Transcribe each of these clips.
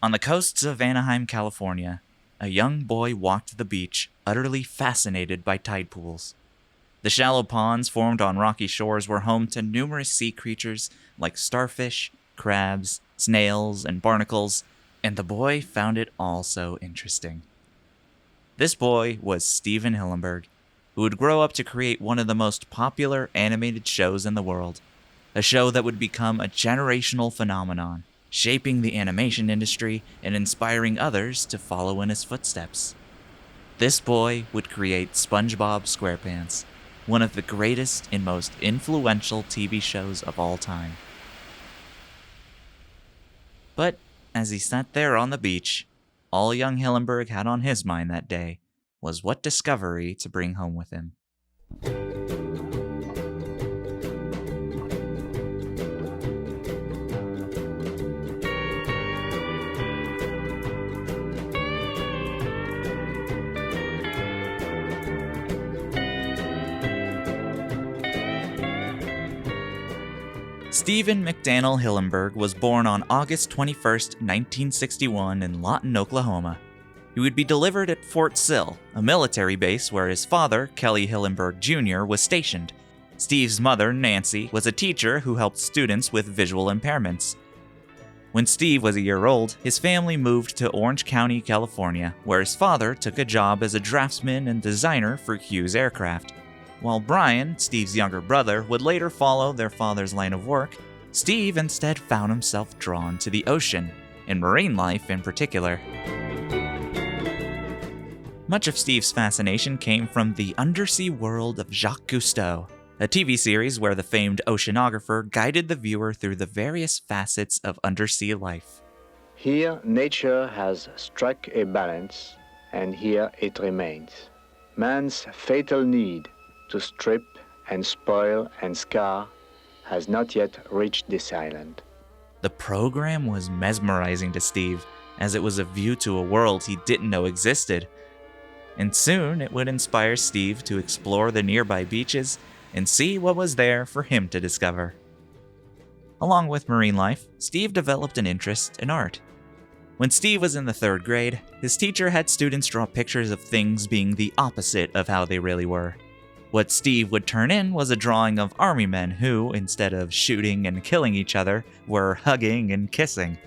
On the coasts of Anaheim, California, a young boy walked the beach, utterly fascinated by tide pools. The shallow ponds formed on rocky shores were home to numerous sea creatures like starfish, crabs, snails, and barnacles, and the boy found it all so interesting. This boy was Steven Hillenburg, who would grow up to create one of the most popular animated shows in the world, a show that would become a generational phenomenon, shaping the animation industry and inspiring others to follow in his footsteps. This boy would create SpongeBob SquarePants, one of the greatest and most influential TV shows of all time. But as he sat there on the beach, all young Hillenburg had on his mind that day was what discovery to bring home with him. Stephen McDaniel Hillenburg was born on August 21, 1961 in Lawton, Oklahoma. He would be delivered at Fort Sill, a military base where his father, Kelly Hillenburg Jr., was stationed. Steve's mother, Nancy, was a teacher who helped students with visual impairments. When Steve was a year old, his family moved to Orange County, California, where his father took a job as a draftsman and designer for Hughes Aircraft. While Brian, Steve's younger brother, would later follow their father's line of work, Steve instead found himself drawn to the ocean, and marine life in particular. Much of Steve's fascination came from the undersea world of Jacques Cousteau, a TV series where the famed oceanographer guided the viewer through the various facets of undersea life. Here, nature has struck a balance, and here it remains. Man's fatal need to strip and spoil and scar has not yet reached this island. The program was mesmerizing to Steve, as it was a view to a world he didn't know existed. And soon it would inspire Steve to explore the nearby beaches and see what was there for him to discover. Along with marine life, Steve developed an interest in art. When Steve was in the 3rd grade, his teacher had students draw pictures of things being the opposite of how they really were. What Steve would turn in was a drawing of army men who, instead of shooting and killing each other, were hugging and kissing.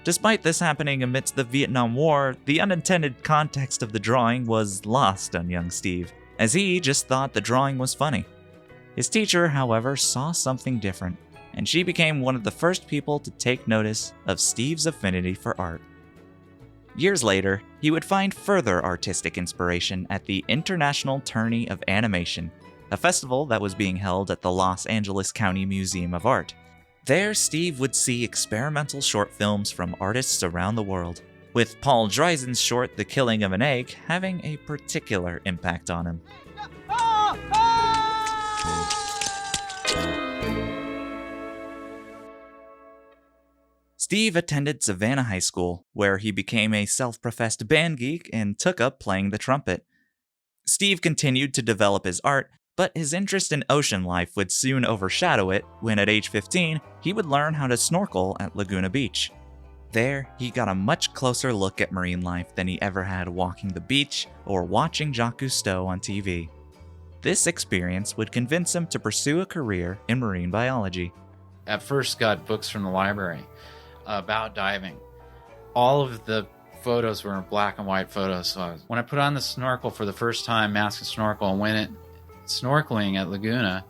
Despite this happening amidst the Vietnam War, the unintended context of the drawing was lost on young Steve, as he just thought the drawing was funny. His teacher, however, saw something different, and she became one of the first people to take notice of Steve's affinity for art. Years later, he would find further artistic inspiration at the International Tourney of Animation, a festival that was being held at the Los Angeles County Museum of Art. There, Steve would see experimental short films from artists around the world, with Paul Dreisen's short The Killing of an Egg having a particular impact on him. Steve attended Savannah High School, where he became a self-professed band geek and took up playing the trumpet. Steve continued to develop his art, but his interest in ocean life would soon overshadow it when at age 15, he would learn how to snorkel at Laguna Beach. There, he got a much closer look at marine life than he ever had walking the beach or watching Jacques Cousteau on TV. This experience would convince him to pursue a career in marine biology. At first got books from the library about diving. All of the photos were black and white photos. So when I put on the snorkel for the first time, mask and snorkel, and went snorkeling at Laguna,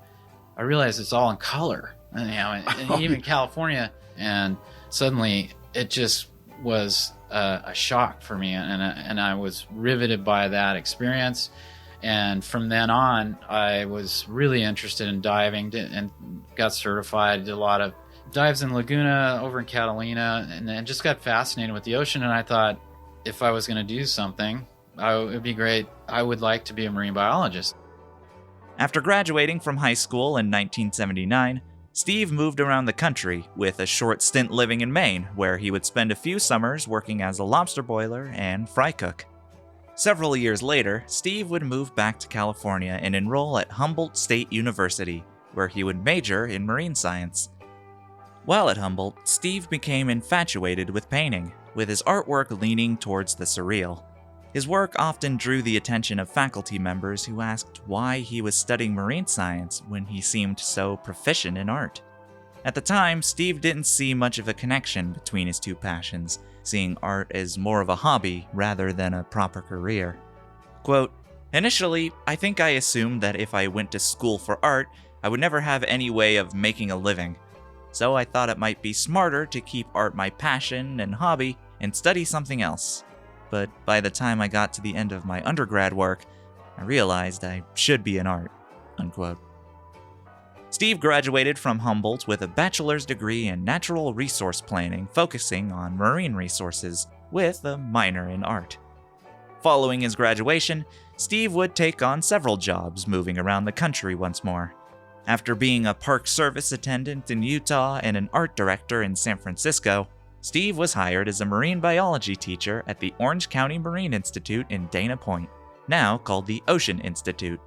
I realized it's all in color. And, and even California, and suddenly it just was a shock for me, and I was riveted by that experience. And from then on, I was really interested in diving and got certified. Did a lot of dives in Laguna, over in Catalina, and just got fascinated with the ocean. And I thought, if I was going to do something, it would be great. I would like to be a marine biologist. After graduating from high school in 1979, Steve moved around the country, with a short stint living in Maine, where he would spend a few summers working as a lobster boiler and fry cook. Several years later, Steve would move back to California and enroll at Humboldt State University, where he would major in marine science. While at Humboldt, Steve became infatuated with painting, with his artwork leaning towards the surreal. His work often drew the attention of faculty members who asked why he was studying marine science when he seemed so proficient in art. At the time, Steve didn't see much of a connection between his two passions, seeing art as more of a hobby rather than a proper career. Quote, "Initially, I think I assumed that if I went to school for art, I would never have any way of making a living. So I thought it might be smarter to keep art my passion and hobby and study something else. But by the time I got to the end of my undergrad work, I realized I should be in art." Unquote. Steve graduated from Humboldt with a bachelor's degree in natural resource planning, focusing on marine resources, with a minor in art. Following his graduation, Steve would take on several jobs, moving around the country once more. After being a park service attendant in Utah and an art director in San Francisco, Steve was hired as a marine biology teacher at the Orange County Marine Institute in Dana Point, now called the Ocean Institute.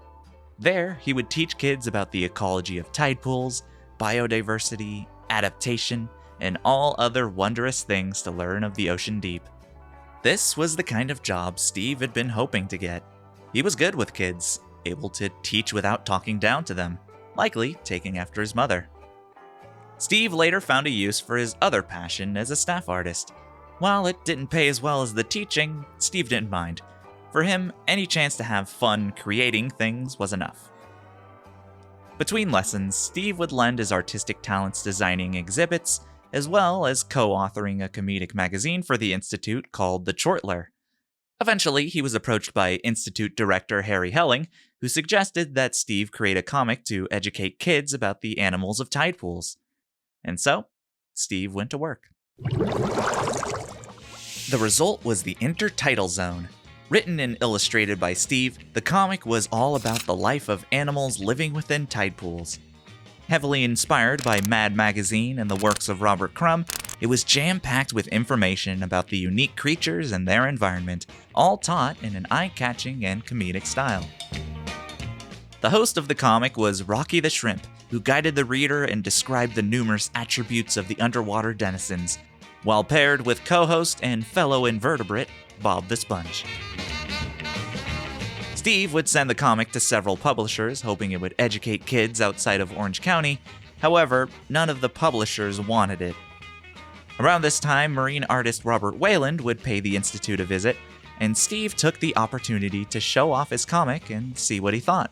There, he would teach kids about the ecology of tide pools, biodiversity, adaptation, and all other wondrous things to learn of the ocean deep. This was the kind of job Steve had been hoping to get. He was good with kids, able to teach without talking down to them, likely taking after his mother. Steve later found a use for his other passion as a staff artist. While it didn't pay as well as the teaching, Steve didn't mind. For him, any chance to have fun creating things was enough. Between lessons, Steve would lend his artistic talents designing exhibits, as well as co-authoring a comedic magazine for the Institute called The Chortler. Eventually, he was approached by Institute director Harry Helling, who suggested that Steve create a comic to educate kids about the animals of tide pools. And so, Steve went to work. The result was the Intertidal Zone. Written and illustrated by Steve, the comic was all about the life of animals living within tide pools. Heavily inspired by Mad Magazine and the works of Robert Crumb, it was jam-packed with information about the unique creatures and their environment, all taught in an eye-catching and comedic style. The host of the comic was Rocky the Shrimp, who guided the reader and described the numerous attributes of the underwater denizens, while paired with co-host and fellow invertebrate Bob the Sponge. Steve would send the comic to several publishers, hoping it would educate kids outside of Orange County. However, none of the publishers wanted it. Around this time, marine artist Robert Wayland would pay the Institute a visit, and Steve took the opportunity to show off his comic and see what he thought.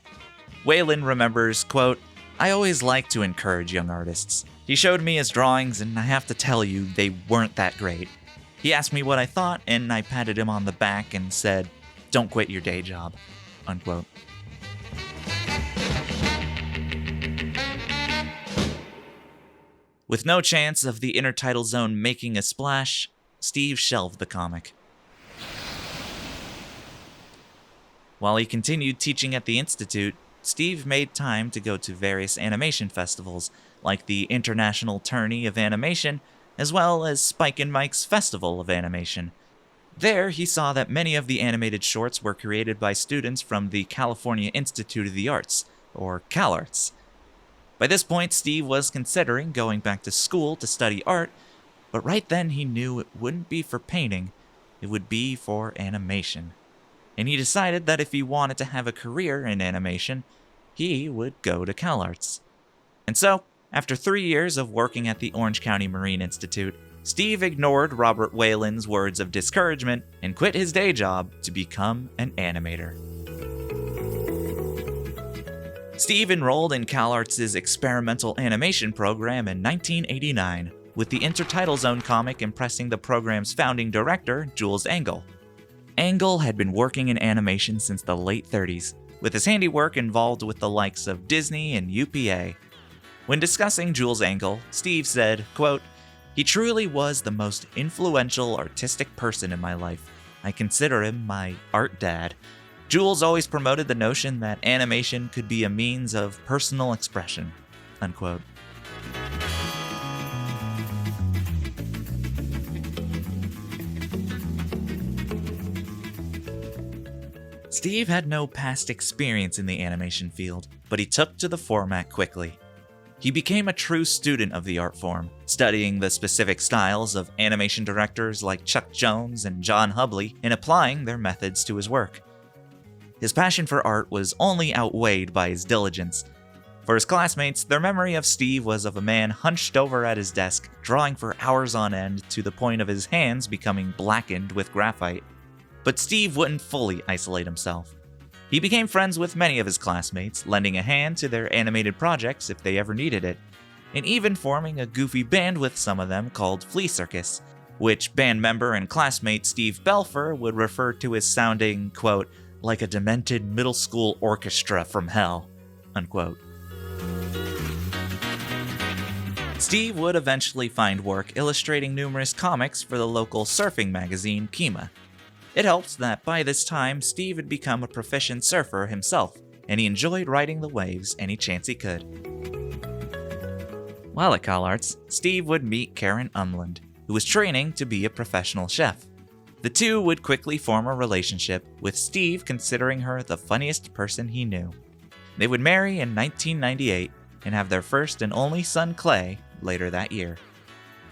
Wayland remembers, quote, "I always like to encourage young artists. He showed me his drawings, and I have to tell you, they weren't that great. He asked me what I thought, and I patted him on the back and said, 'Don't quit your day job.'" Unquote. With no chance of the Intertidal Zone making a splash, Steve shelved the comic. While he continued teaching at the Institute, Steve made time to go to various animation festivals, like the International Tourney of Animation, as well as Spike and Mike's Festival of Animation. There, he saw that many of the animated shorts were created by students from the California Institute of the Arts, or CalArts. By this point, Steve was considering going back to school to study art, but right then he knew it wouldn't be for painting, it would be for animation. And he decided that if he wanted to have a career in animation, he would go to CalArts. And so, after 3 years of working at the Orange County Marine Institute, Steve ignored Robert Wayland's words of discouragement and quit his day job to become an animator. Steve enrolled in CalArts' experimental animation program in 1989, with the Intertidal Zone comic impressing the program's founding director, Jules Engel. Engel had been working in animation since the late 30s, with his handiwork involved with the likes of Disney and UPA. When discussing Jules Engel, Steve said, quote, "He truly was the most influential artistic person in my life. I consider him my art dad. Jules always promoted the notion that animation could be a means of personal expression." Unquote. Steve had no past experience in the animation field, but he took to the format quickly. He became a true student of the art form, studying the specific styles of animation directors like Chuck Jones and John Hubley and applying their methods to his work. His passion for art was only outweighed by his diligence. For his classmates, their memory of Steve was of a man hunched over at his desk, drawing for hours on end to the point of his hands becoming blackened with graphite. But Steve wouldn't fully isolate himself. He became friends with many of his classmates, lending a hand to their animated projects if they ever needed it, and even forming a goofy band with some of them called Flea Circus, which band member and classmate Steve Belfer would refer to as sounding, quote, like a demented middle school orchestra from hell, unquote. Steve would eventually find work illustrating numerous comics for the local surfing magazine Pima. It helps that by this time, Steve had become a proficient surfer himself, and he enjoyed riding the waves any chance he could. While at CalArts, Steve would meet Karen Umland, who was training to be a professional chef. The two would quickly form a relationship, with Steve considering her the funniest person he knew. They would marry in 1998 and have their first and only son Clay later that year.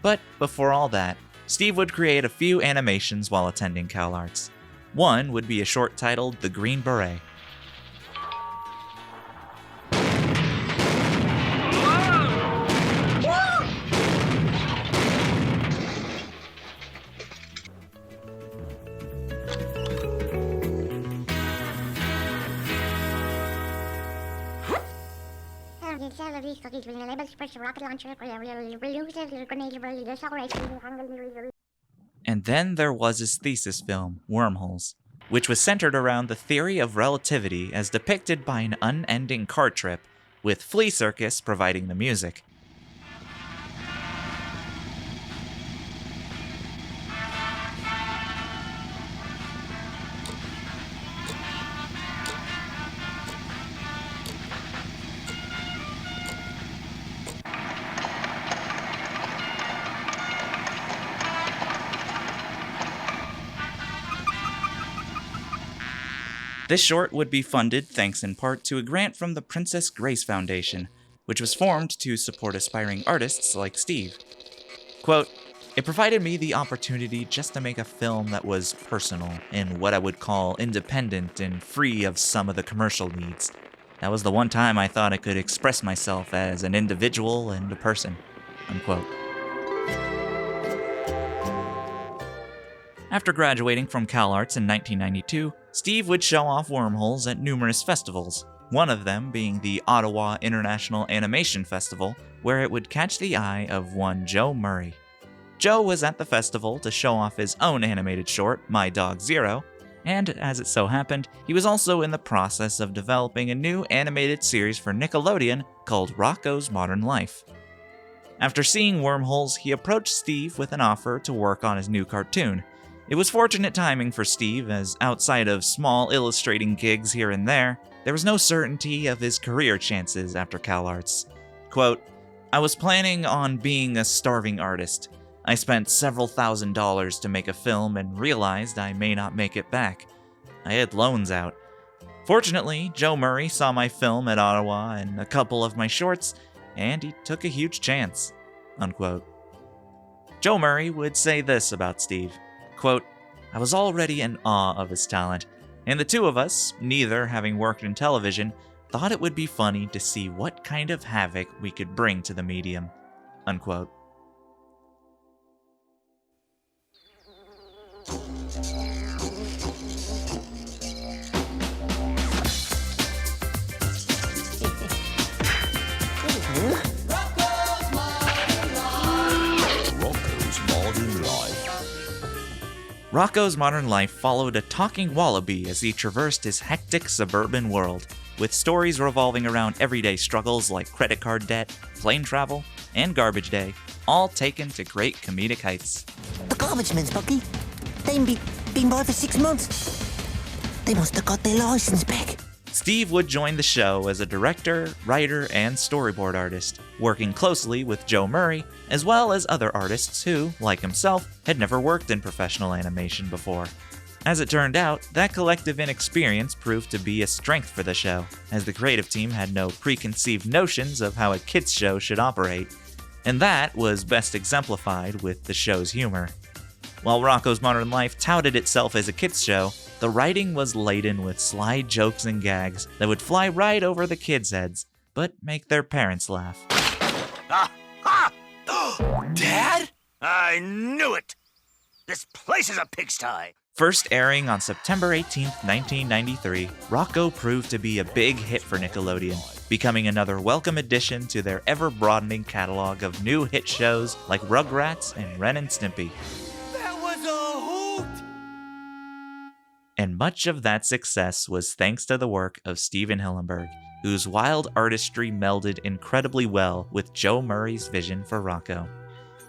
But before all that, Steve would create a few animations while attending CalArts. One would be a short titled The Green Beret. And then there was his thesis film, Wormholes, which was centered around the theory of relativity as depicted by an unending cart trip, with Flea Circus providing the music. This short would be funded thanks in part to a grant from the Princess Grace Foundation, which was formed to support aspiring artists like Steve. Quote, "It provided me the opportunity just to make a film that was personal and what I would call independent and free of some of the commercial needs. That was the one time I thought I could express myself as an individual and a person." Unquote. After graduating from CalArts in 1992, Steve would show off Wormholes at numerous festivals, one of them being the Ottawa International Animation Festival, where it would catch the eye of one Joe Murray. Joe was at the festival to show off his own animated short, My Dog Zero, and as it so happened, he was also in the process of developing a new animated series for Nickelodeon called Rocko's Modern Life. After seeing Wormholes, he approached Steve with an offer to work on his new cartoon. It was fortunate timing for Steve, as outside of small illustrating gigs here and there was no certainty of his career chances after CalArts. Quote, "I was planning on being a starving artist. I spent several $1,000s to make a film and realized I may not make it back. I had loans out. Fortunately, Joe Murray saw my film at Ottawa and a couple of my shorts, and he took a huge chance." Unquote. Joe Murray would say this about Steve. Quote, "I was already in awe of his talent, and the two of us, neither having worked in television, thought it would be funny to see what kind of havoc we could bring to the medium." Unquote. Rocko's Modern Life followed a talking wallaby as he traversed his hectic suburban world, with stories revolving around everyday struggles like credit card debt, plane travel, and garbage day, all taken to great comedic heights. The garbage men's Bucky. They've been by for 6 months. They must have got their license back. Steve would join the show as a director, writer, and storyboard artist, working closely with Joe Murray, as well as other artists who, like himself, had never worked in professional animation before. As it turned out, that collective inexperience proved to be a strength for the show, as the creative team had no preconceived notions of how a kids' show should operate. And that was best exemplified with the show's humor. While Rocko's Modern Life touted itself as a kids' show, the writing was laden with sly jokes and gags that would fly right over the kids' heads, but make their parents laugh. Dad? I knew it! This place is a pigsty! First airing on September 18, 1993, Rocko proved to be a big hit for Nickelodeon, becoming another welcome addition to their ever-broadening catalog of new hit shows like Rugrats and Ren and Stimpy. That was a hoot! And much of that success was thanks to the work of Steven Hillenburg, whose wild artistry melded incredibly well with Joe Murray's vision for Rocko.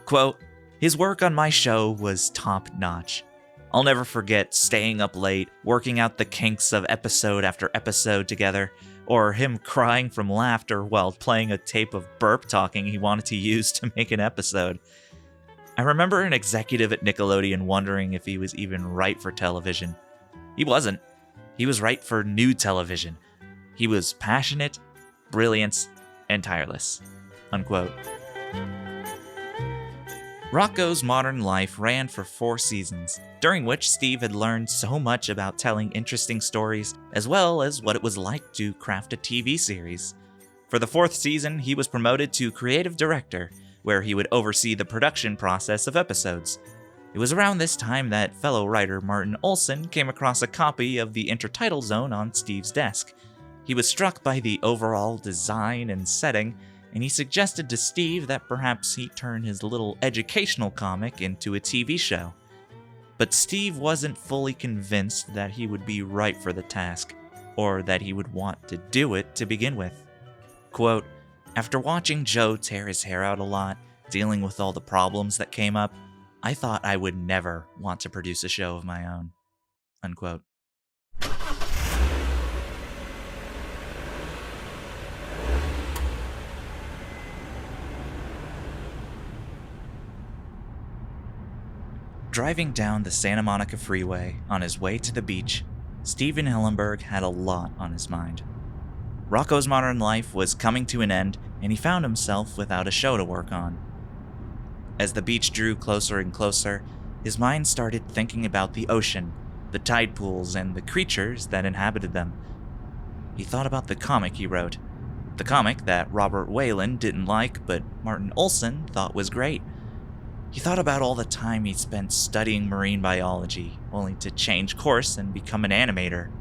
Quote, "His work on my show was top-notch. I'll never forget staying up late, working out the kinks of episode after episode together, or him crying from laughter while playing a tape of burp talking he wanted to use to make an episode. I remember an executive at Nickelodeon wondering if he was even right for television. He wasn't. He was right for new television. He was passionate, brilliant, and tireless." Unquote. Rocko's Modern Life ran for 4 seasons, during which Steve had learned so much about telling interesting stories, as well as what it was like to craft a TV series. For the 4th season, he was promoted to creative director, where he would oversee the production process of episodes. It was around this time that fellow writer Martin Olson came across a copy of the intertitle zone on Steve's desk. He was struck by the overall design and setting, and he suggested to Steve that perhaps he turn his little educational comic into a TV show. But Steve wasn't fully convinced that he would be right for the task, or that he would want to do it to begin with. Quote, "After watching Joe tear his hair out a lot, dealing with all the problems that came up, I thought I would never want to produce a show of my own." Unquote. Driving down the Santa Monica Freeway on his way to the beach, Steven Hillenburg had a lot on his mind. Rocko's Modern Life was coming to an end, and he found himself without a show to work on. As the beach drew closer and closer, his mind started thinking about the ocean, the tide pools, and the creatures that inhabited them. He thought about the comic he wrote, the comic that Robert Whalen didn't like but Martin Olson thought was great. He thought about all the time he spent studying marine biology, only to change course and become an animator.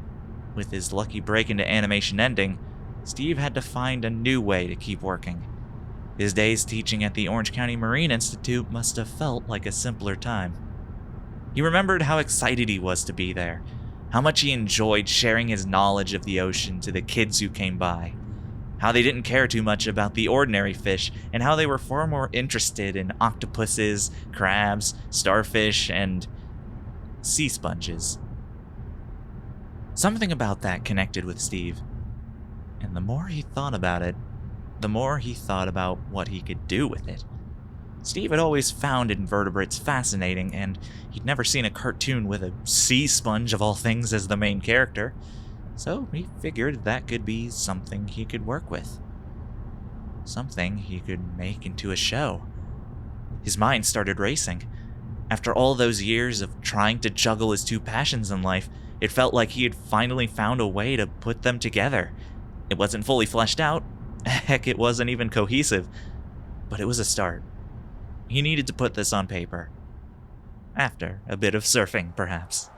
With his lucky break into animation ending, Steve had to find a new way to keep working. His days teaching at the Orange County Marine Institute must have felt like a simpler time. He remembered how excited he was to be there, how much he enjoyed sharing his knowledge of the ocean to the kids who came by, how they didn't care too much about the ordinary fish, and how they were far more interested in octopuses, crabs, starfish, and sea sponges. Something about that connected with Steve, and the more he thought about it, the more he thought about what he could do with it. Steve had always found invertebrates fascinating, and he'd never seen a cartoon with a sea sponge of all things as the main character. So he figured that could be something he could work with. Something he could make into a show. His mind started racing. After all those years of trying to juggle his 2 passions in life, it felt like he had finally found a way to put them together. It wasn't fully fleshed out. Heck, it wasn't even cohesive. But it was a start. He needed to put this on paper. After a bit of surfing, perhaps.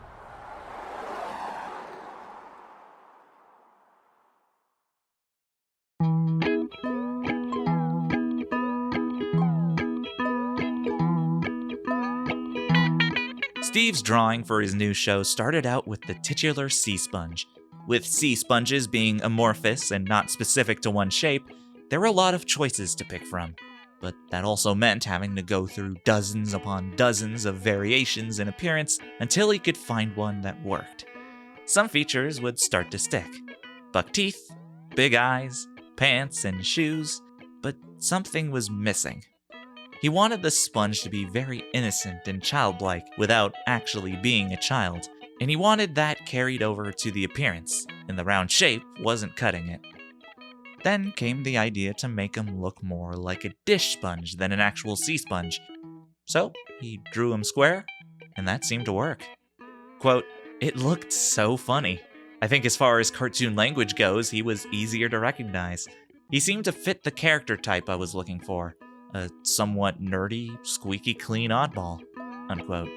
Steve's drawing for his new show started out with the titular sea sponge. With sea sponges being amorphous and not specific to one shape, there were a lot of choices to pick from. But that also meant having to go through dozens upon dozens of variations in appearance until he could find one that worked. Some features would start to stick. Buck teeth, big eyes, pants, and shoes, but something was missing. He wanted the sponge to be very innocent and childlike without actually being a child, and he wanted that carried over to the appearance, and the round shape wasn't cutting it. Then came the idea to make him look more like a dish sponge than an actual sea sponge. So he drew him square, and that seemed to work. Quote, "It looked so funny. I think as far as cartoon language goes, he was easier to recognize. He seemed to fit the character type I was looking for. A somewhat nerdy, squeaky clean oddball." Unquote.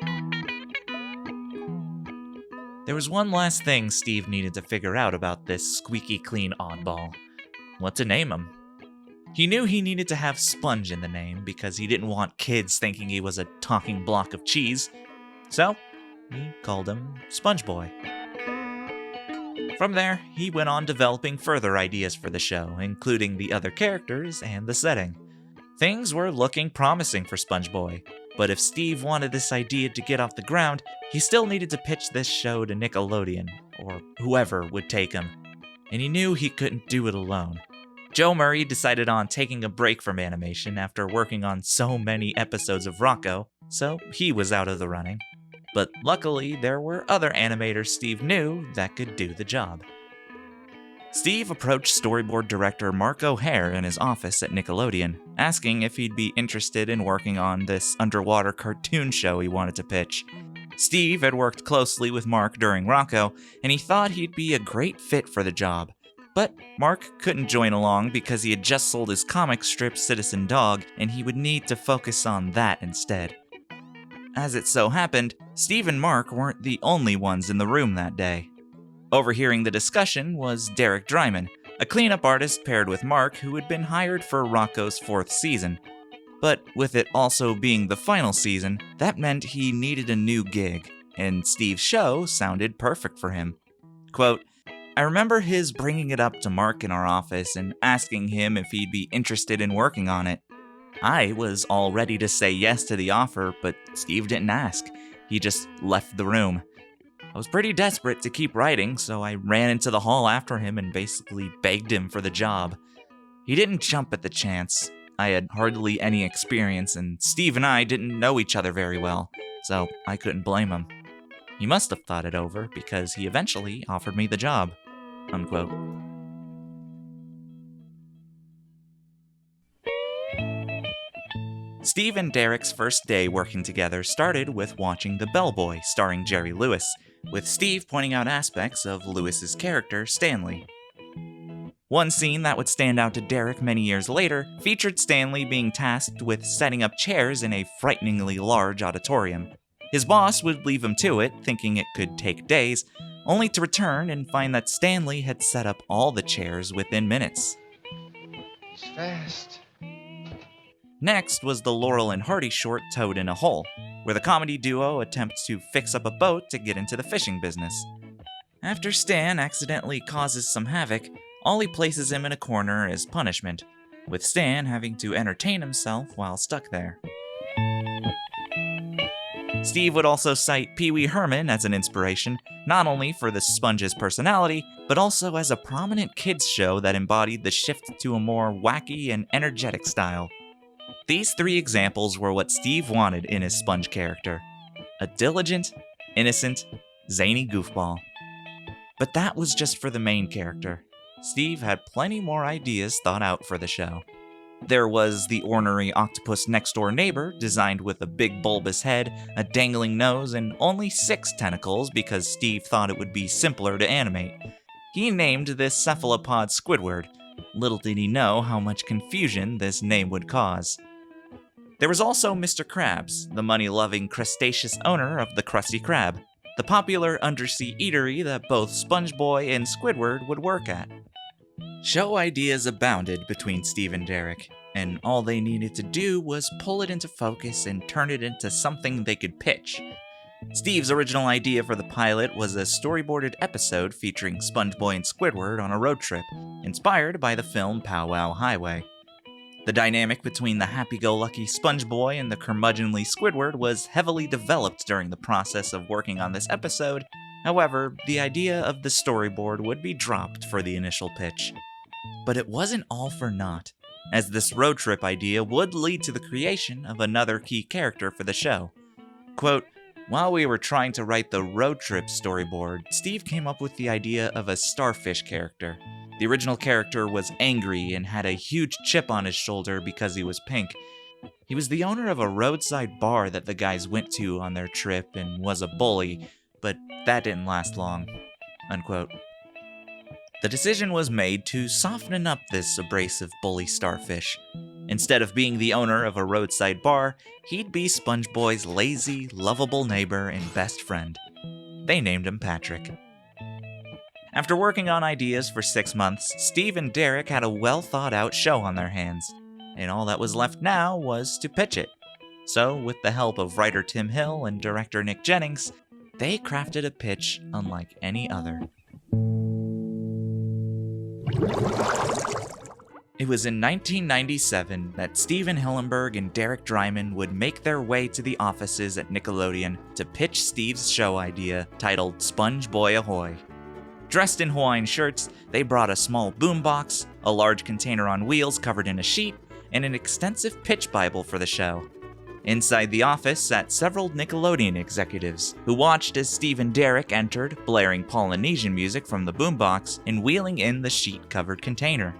There was one last thing Steve needed to figure out about this squeaky clean oddball. What to name him. He knew he needed to have Sponge in the name because he didn't want kids thinking he was a talking block of cheese. So, he called him SpongeBoy. From there, he went on developing further ideas for the show, including the other characters and the setting. Things were looking promising for SpongeBoy, but if Steve wanted this idea to get off the ground, he still needed to pitch this show to Nickelodeon, or whoever would take him. And he knew he couldn't do it alone. Joe Murray decided on taking a break from animation after working on so many episodes of Rocco, so he was out of the running. But luckily, there were other animators Steve knew that could do the job. Steve approached storyboard director Mark O'Hare in his office at Nickelodeon, asking if he'd be interested in working on this underwater cartoon show he wanted to pitch. Steve had worked closely with Mark during Rocco, and he thought he'd be a great fit for the job. But Mark couldn't join along because he had just sold his comic strip Citizen Dog, and he would need to focus on that instead. As it so happened, Steve and Mark weren't the only ones in the room that day. Overhearing the discussion was Derek Dryman, a cleanup artist paired with Mark who had been hired for Rocco's 4th season. But with it also being the final season, that meant he needed a new gig, and Steve's show sounded perfect for him. Quote, "I remember his bringing it up to Mark in our office and asking him if he'd be interested in working on it. I was all ready to say yes to the offer, but Steve didn't ask. He just left the room. I was pretty desperate to keep writing, so I ran into the hall after him and basically begged him for the job. He didn't jump at the chance. I had hardly any experience, and Steve and I didn't know each other very well, so I couldn't blame him. He must have thought it over because he eventually offered me the job." Unquote. Steve and Derek's first day working together started with watching The Bellboy starring Jerry Lewis, with Steve pointing out aspects of Lewis's character, Stanley. One scene that would stand out to Derek many years later featured Stanley being tasked with setting up chairs in a frighteningly large auditorium. His boss would leave him to it, thinking it could take days, only to return and find that Stanley had set up all the chairs within minutes. It's fast. Next was the Laurel and Hardy short Toad in a Hole, where the comedy duo attempts to fix up a boat to get into the fishing business. After Stan accidentally causes some havoc, Ollie places him in a corner as punishment, with Stan having to entertain himself while stuck there. Steve would also cite Pee Wee Herman as an inspiration, not only for the Sponge's personality, but also as a prominent kids show that embodied the shift to a more wacky and energetic style. These 3 examples were what Steve wanted in his Sponge character: a diligent, innocent, zany goofball. But that was just for the main character. Steve had plenty more ideas thought out for the show. There was the ornery octopus next-door neighbor, designed with a big bulbous head, a dangling nose, and only 6 tentacles because Steve thought it would be simpler to animate. He named this cephalopod Squidward. Little did he know how much confusion this name would cause. There was also Mr. Krabs, the money-loving crustaceous owner of the Krusty Krab, the popular undersea eatery that both SpongeBoy and Squidward would work at. Show ideas abounded between Steve and Derek, and all they needed to do was pull it into focus and turn it into something they could pitch. Steve's original idea for the pilot was a storyboarded episode featuring SpongeBoy and Squidward on a road trip, inspired by the film Pow Wow Highway. The dynamic between the happy-go-lucky SpongeBoy and the curmudgeonly Squidward was heavily developed during the process of working on this episode. However, the idea of the storyboard would be dropped for the initial pitch. But it wasn't all for naught, as this road trip idea would lead to the creation of another key character for the show. Quote, While we were trying to write the road trip storyboard, Steve came up with the idea of a starfish character. The original character was angry and had a huge chip on his shoulder because he was pink. He was the owner of a roadside bar that the guys went to on their trip and was a bully, but that didn't last long." Unquote. The decision was made to soften up this abrasive bully starfish. Instead of being the owner of a roadside bar, he'd be SpongeBob's lazy, lovable neighbor and best friend. They named him Patrick. After working on ideas for 6 months, Steve and Derek had a well-thought-out show on their hands, and all that was left now was to pitch it. So, with the help of writer Tim Hill and director Nick Jennings, they crafted a pitch unlike any other. It was in 1997 that Steven Hillenburg and Derek Drymon would make their way to the offices at Nickelodeon to pitch Steve's show idea titled SpongeBob Ahoy. Dressed in Hawaiian shirts, they brought a small boombox, a large container on wheels covered in a sheet, and an extensive pitch Bible for the show. Inside the office sat several Nickelodeon executives, who watched as Steve and Derek entered, blaring Polynesian music from the boombox and wheeling in the sheet-covered container.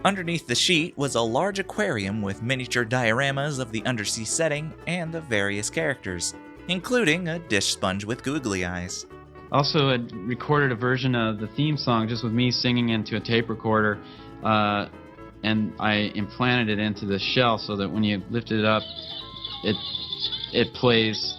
Underneath the sheet was a large aquarium with miniature dioramas of the undersea setting and the various characters, including a dish sponge with googly eyes. Also, had recorded a version of the theme song just with me singing into a tape recorder, and I implanted it into the shell so that when you lift it up, it plays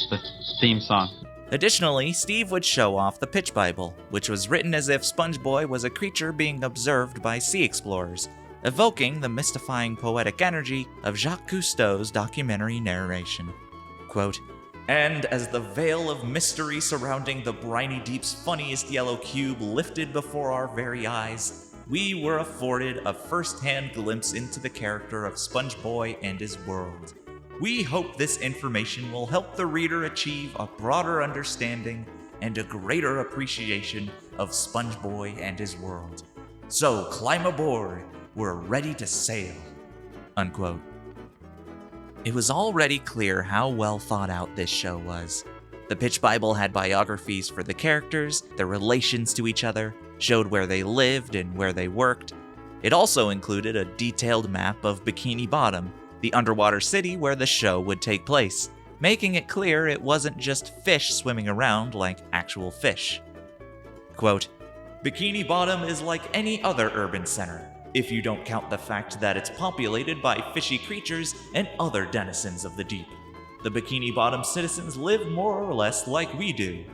the theme song. Additionally, Steve would show off the pitch Bible, which was written as if SpongeBob was a creature being observed by sea explorers, evoking the mystifying poetic energy of Jacques Cousteau's documentary narration. Quote, "And as the veil of mystery surrounding the briny deep's funniest yellow cube lifted before our very eyes, we were afforded a first-hand glimpse into the character of SpongeBob and his world. We hope this information will help the reader achieve a broader understanding and a greater appreciation of SpongeBob and his world. So climb aboard, we're ready to sail." Unquote. It was already clear how well thought out this show was. The pitch Bible had biographies for the characters, their relations to each other, showed where they lived and where they worked. It also included a detailed map of Bikini Bottom, the underwater city where the show would take place, making it clear it wasn't just fish swimming around like actual fish. Quote, "Bikini Bottom is like any other urban center, if you don't count the fact that it's populated by fishy creatures and other denizens of the deep. The Bikini Bottom citizens live more or less like we do.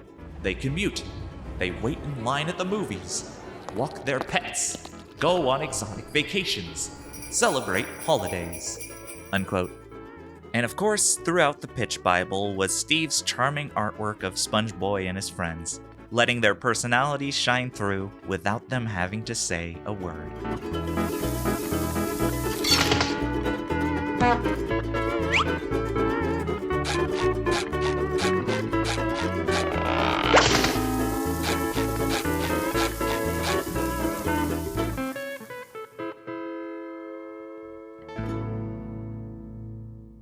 They commute, they wait in line at the movies, walk their pets, go on exotic vacations, celebrate holidays." Unquote. And of course, throughout the pitch Bible was Steve's charming artwork of SpongeBob and his friends, letting their personalities shine through without them having to say a word.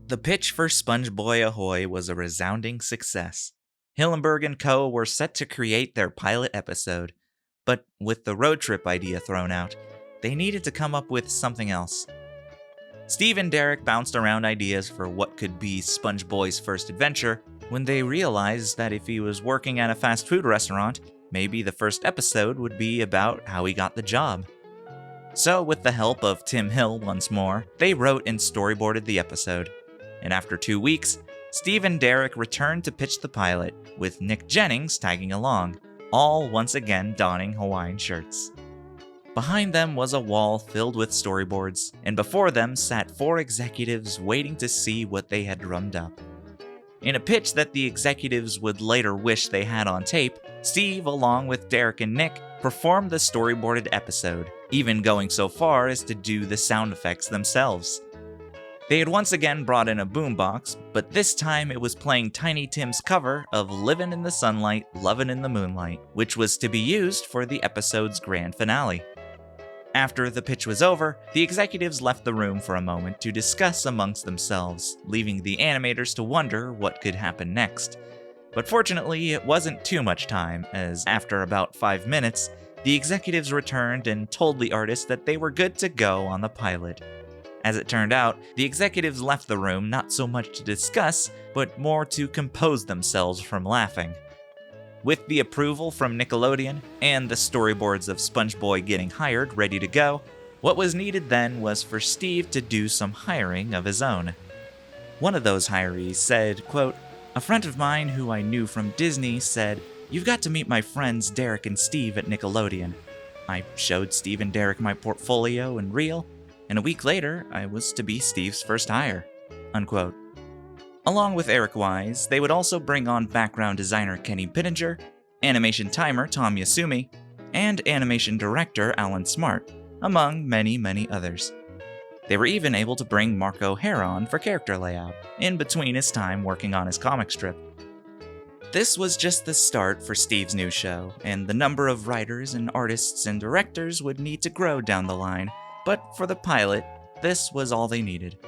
The pitch for SpongeBob Ahoy was a resounding success. Hillenburg and co. were set to create their pilot episode, but with the road trip idea thrown out, they needed to come up with something else. Steve and Derek bounced around ideas for what could be SpongeBob's first adventure when they realized that if he was working at a fast food restaurant, maybe the first episode would be about how he got the job. So, with the help of Tim Hill once more, they wrote and storyboarded the episode. And after 2 weeks, Steve and Derek returned to pitch the pilot, with Nick Jennings tagging along, all once again donning Hawaiian shirts. Behind them was a wall filled with storyboards, and before them sat 4 executives waiting to see what they had drummed up. In a pitch that the executives would later wish they had on tape, Steve, along with Derek and Nick, performed the storyboarded episode, even going so far as to do the sound effects themselves. They had once again brought in a boombox, but this time it was playing Tiny Tim's cover of Livin' in the Sunlight, Lovin' in the Moonlight, which was to be used for the episode's grand finale. After the pitch was over, the executives left the room for a moment to discuss amongst themselves, leaving the animators to wonder what could happen next. But fortunately, it wasn't too much time, as after about 5 minutes, the executives returned and told the artists that they were good to go on the pilot. As it turned out, the executives left the room not so much to discuss, but more to compose themselves from laughing. With the approval from Nickelodeon and the storyboards of SpongeBob getting hired ready to go, what was needed then was for Steve to do some hiring of his own. One of those hirees said, quote, "A friend of mine who I knew from Disney said, 'You've got to meet my friends Derek and Steve at Nickelodeon.' I showed Steve and Derek my portfolio and reel, and a week later, I was to be Steve's first hire." Unquote. Along with Eric Wise, they would also bring on background designer Kenny Pittenger, animation timer Tom Yasumi, and animation director Alan Smart, among many, many others. They were even able to bring Mark O'Hare on for character layout, in between his time working on his comic strip. This was just the start for Steve's new show, and the number of writers and artists and directors would need to grow down the line, but for the pilot, this was all they needed.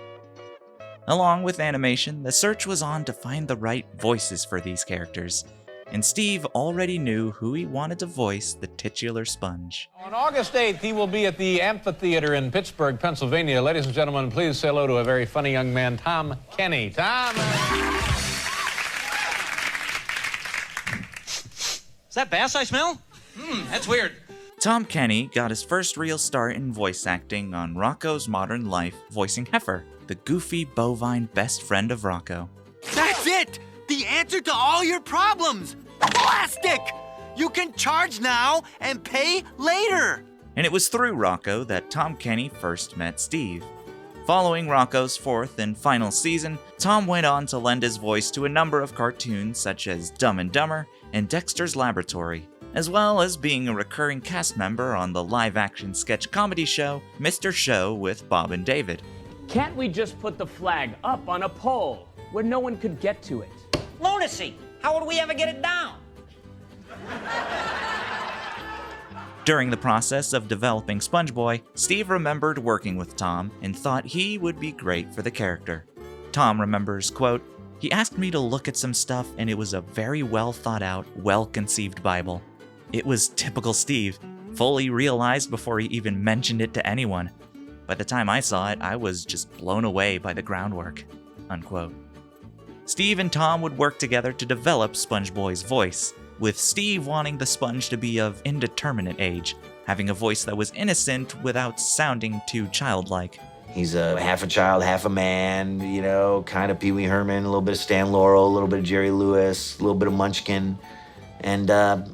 Along with animation, the search was on to find the right voices for these characters, and Steve already knew who he wanted to voice the titular Sponge. On August 8th, he will be at the Amphitheater in Pittsburgh, Pennsylvania. Ladies and gentlemen, please say hello to a very funny young man, Tom Kenny. Tom! Is that bass I smell? That's weird. Tom Kenny got his first real start in voice acting on Rocko's Modern Life, voicing Heifer, the goofy bovine best friend of Rocko. That's it! The answer to all your problems! Plastic! You can charge now and pay later! And it was through Rocko that Tom Kenny first met Steve. Following Rocko's fourth and final season, Tom went on to lend his voice to a number of cartoons such as Dumb and Dumber and Dexter's Laboratory, as well as being a recurring cast member on the live-action sketch comedy show Mr. Show with Bob and David. Can't we just put the flag up on a pole where no one could get to it? Lunacy! How would we ever get it down? During the process of developing SpongeBob, Steve remembered working with Tom and thought he would be great for the character. Tom remembers, quote, "He asked me to look at some stuff and it was a very well thought out, well-conceived Bible. It was typical Steve, fully realized before he even mentioned it to anyone. By the time I saw it, I was just blown away by the groundwork." Unquote. Steve and Tom would work together to develop SpongeBob's voice, with Steve wanting the Sponge to be of indeterminate age, having a voice that was innocent without sounding too childlike. He's a half a child, half a man, you know, kind of Pee Wee Herman, a little bit of Stan Laurel, a little bit of Jerry Lewis, a little bit of Munchkin. And,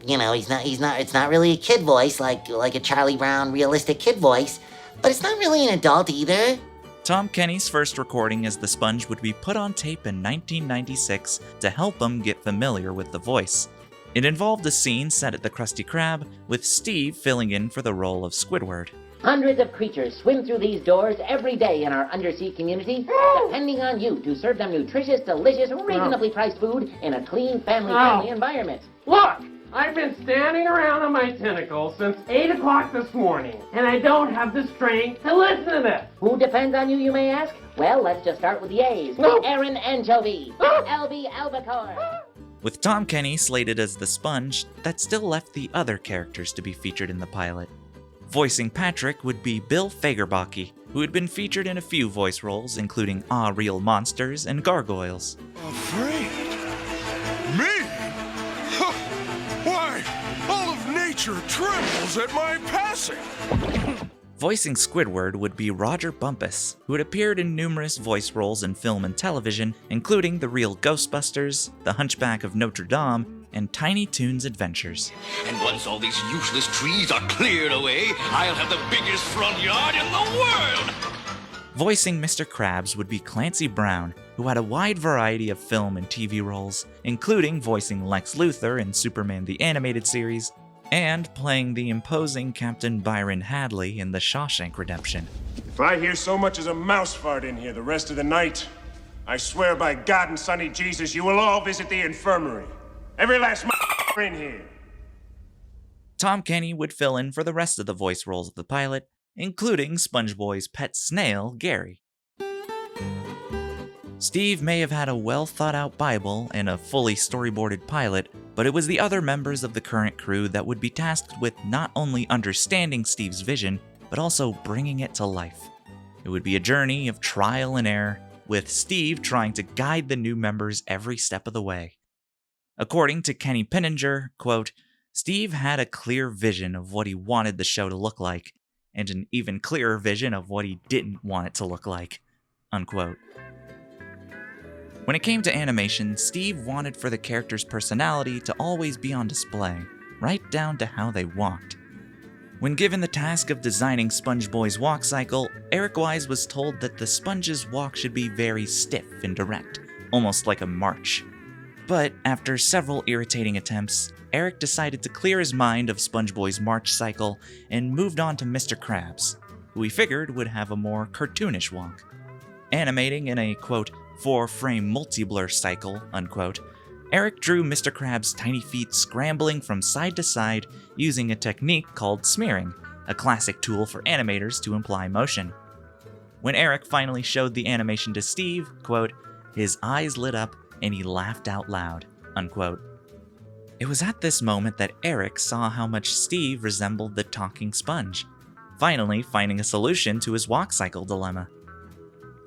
you know, it's not really a kid voice like a Charlie Brown realistic kid voice, but it's not really an adult either. Tom Kenny's first recording as the Sponge would be put on tape in 1996 to help him get familiar with the voice. It involved a scene set at the Krusty Krab, with Steve filling in for the role of Squidward. Hundreds of creatures swim through these doors every day in our undersea community, depending on you to serve them nutritious, delicious, reasonably priced food in a clean, family-friendly environment. Look! I've been standing around on my tentacles since 8 o'clock this morning, and I don't have the strength to listen to this. Who depends on you, you may ask? Well, let's just start with the A's. No. Aaron Anchovy, LB Albacore. With Tom Kenny slated as the Sponge, that still left the other characters to be featured in the pilot. Voicing Patrick would be Bill Fagerbakke, who had been featured in a few voice roles, including Ah Real Monsters and Gargoyles. Afraid? Me? Why, all of nature trembles at my passing. Voicing Squidward would be Roger Bumpus, who had appeared in numerous voice roles in film and television, including The Real Ghostbusters, The Hunchback of Notre Dame, and Tiny Toons Adventures. And once all these useless trees are cleared away, I'll have the biggest front yard in the world! Voicing Mr. Krabs would be Clancy Brown, who had a wide variety of film and TV roles, including voicing Lex Luthor in Superman the Animated Series, and playing the imposing Captain Byron Hadley in The Shawshank Redemption. If I hear so much as a mouse fart in here the rest of the night, I swear by God and Sonny Jesus, you will all visit the infirmary. Every last in here. Tom Kenny would fill in for the rest of the voice roles of the pilot, including SpongeBob's pet snail, Gary. Steve may have had a well-thought-out Bible and a fully storyboarded pilot, but it was the other members of the current crew that would be tasked with not only understanding Steve's vision, but also bringing it to life. It would be a journey of trial and error, with Steve trying to guide the new members every step of the way. According to Kenny Pinninger, quote, Steve had a clear vision of what he wanted the show to look like, and an even clearer vision of what he didn't want it to look like, unquote. When it came to animation, Steve wanted for the character's personality to always be on display, right down to how they walked. When given the task of designing SpongeBob's walk cycle, Eric Wise was told that the Sponge's walk should be very stiff and direct, almost like a march. But after several irritating attempts, Eric decided to clear his mind of SpongeBob's march cycle and moved on to Mr. Krabs, who he figured would have a more cartoonish walk. Animating in a, quote, 4-frame multi-blur cycle, unquote, Eric drew Mr. Krabs' tiny feet scrambling from side to side using a technique called smearing, a classic tool for animators to imply motion. When Eric finally showed the animation to Steve, quote, his eyes lit up and he laughed out loud, unquote. It was at this moment that Eric saw how much Steve resembled the talking sponge, finally finding a solution to his walk cycle dilemma.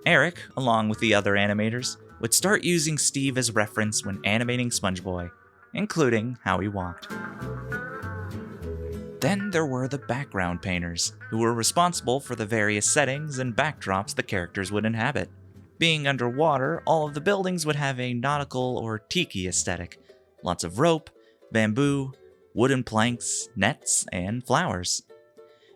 Eric, along with the other animators, would start using Steve as reference when animating SpongeBob, including how he walked. Then there were the background painters, who were responsible for the various settings and backdrops the characters would inhabit. Being underwater, all of the buildings would have a nautical or tiki aesthetic. Lots of rope, bamboo, wooden planks, nets, and flowers.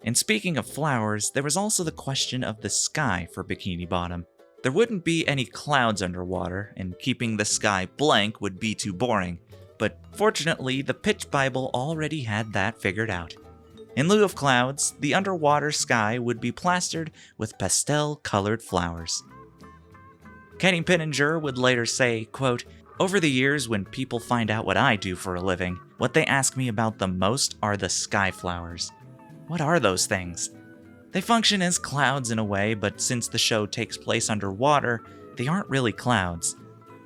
And speaking of flowers, there was also the question of the sky for Bikini Bottom. There wouldn't be any clouds underwater, and keeping the sky blank would be too boring, but fortunately the Pitch Bible already had that figured out. In lieu of clouds, the underwater sky would be plastered with pastel-colored flowers. Kenny Pinninger would later say, quote, over the years when people find out what I do for a living, what they ask me about the most are the sky flowers. What are those things? They function as clouds in a way, but since the show takes place underwater, they aren't really clouds.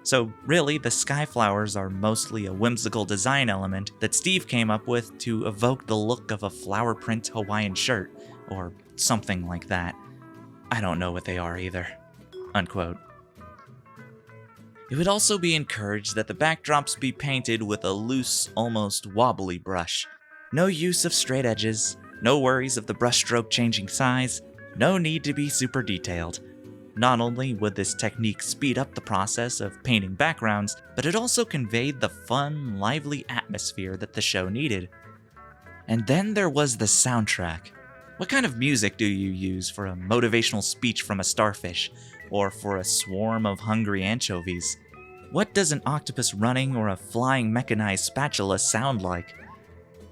So really, the sky flowers are mostly a whimsical design element that Steve came up with to evoke the look of a flower print Hawaiian shirt, or something like that. I don't know what they are either. Unquote. It would also be encouraged that the backdrops be painted with a loose, almost wobbly brush. No use of straight edges, no worries of the brushstroke changing size, no need to be super detailed. Not only would this technique speed up the process of painting backgrounds, but it also conveyed the fun, lively atmosphere that the show needed. And then there was the soundtrack. What kind of music do you use for a motivational speech from a starfish, or for a swarm of hungry anchovies? What does an octopus running or a flying mechanized spatula sound like?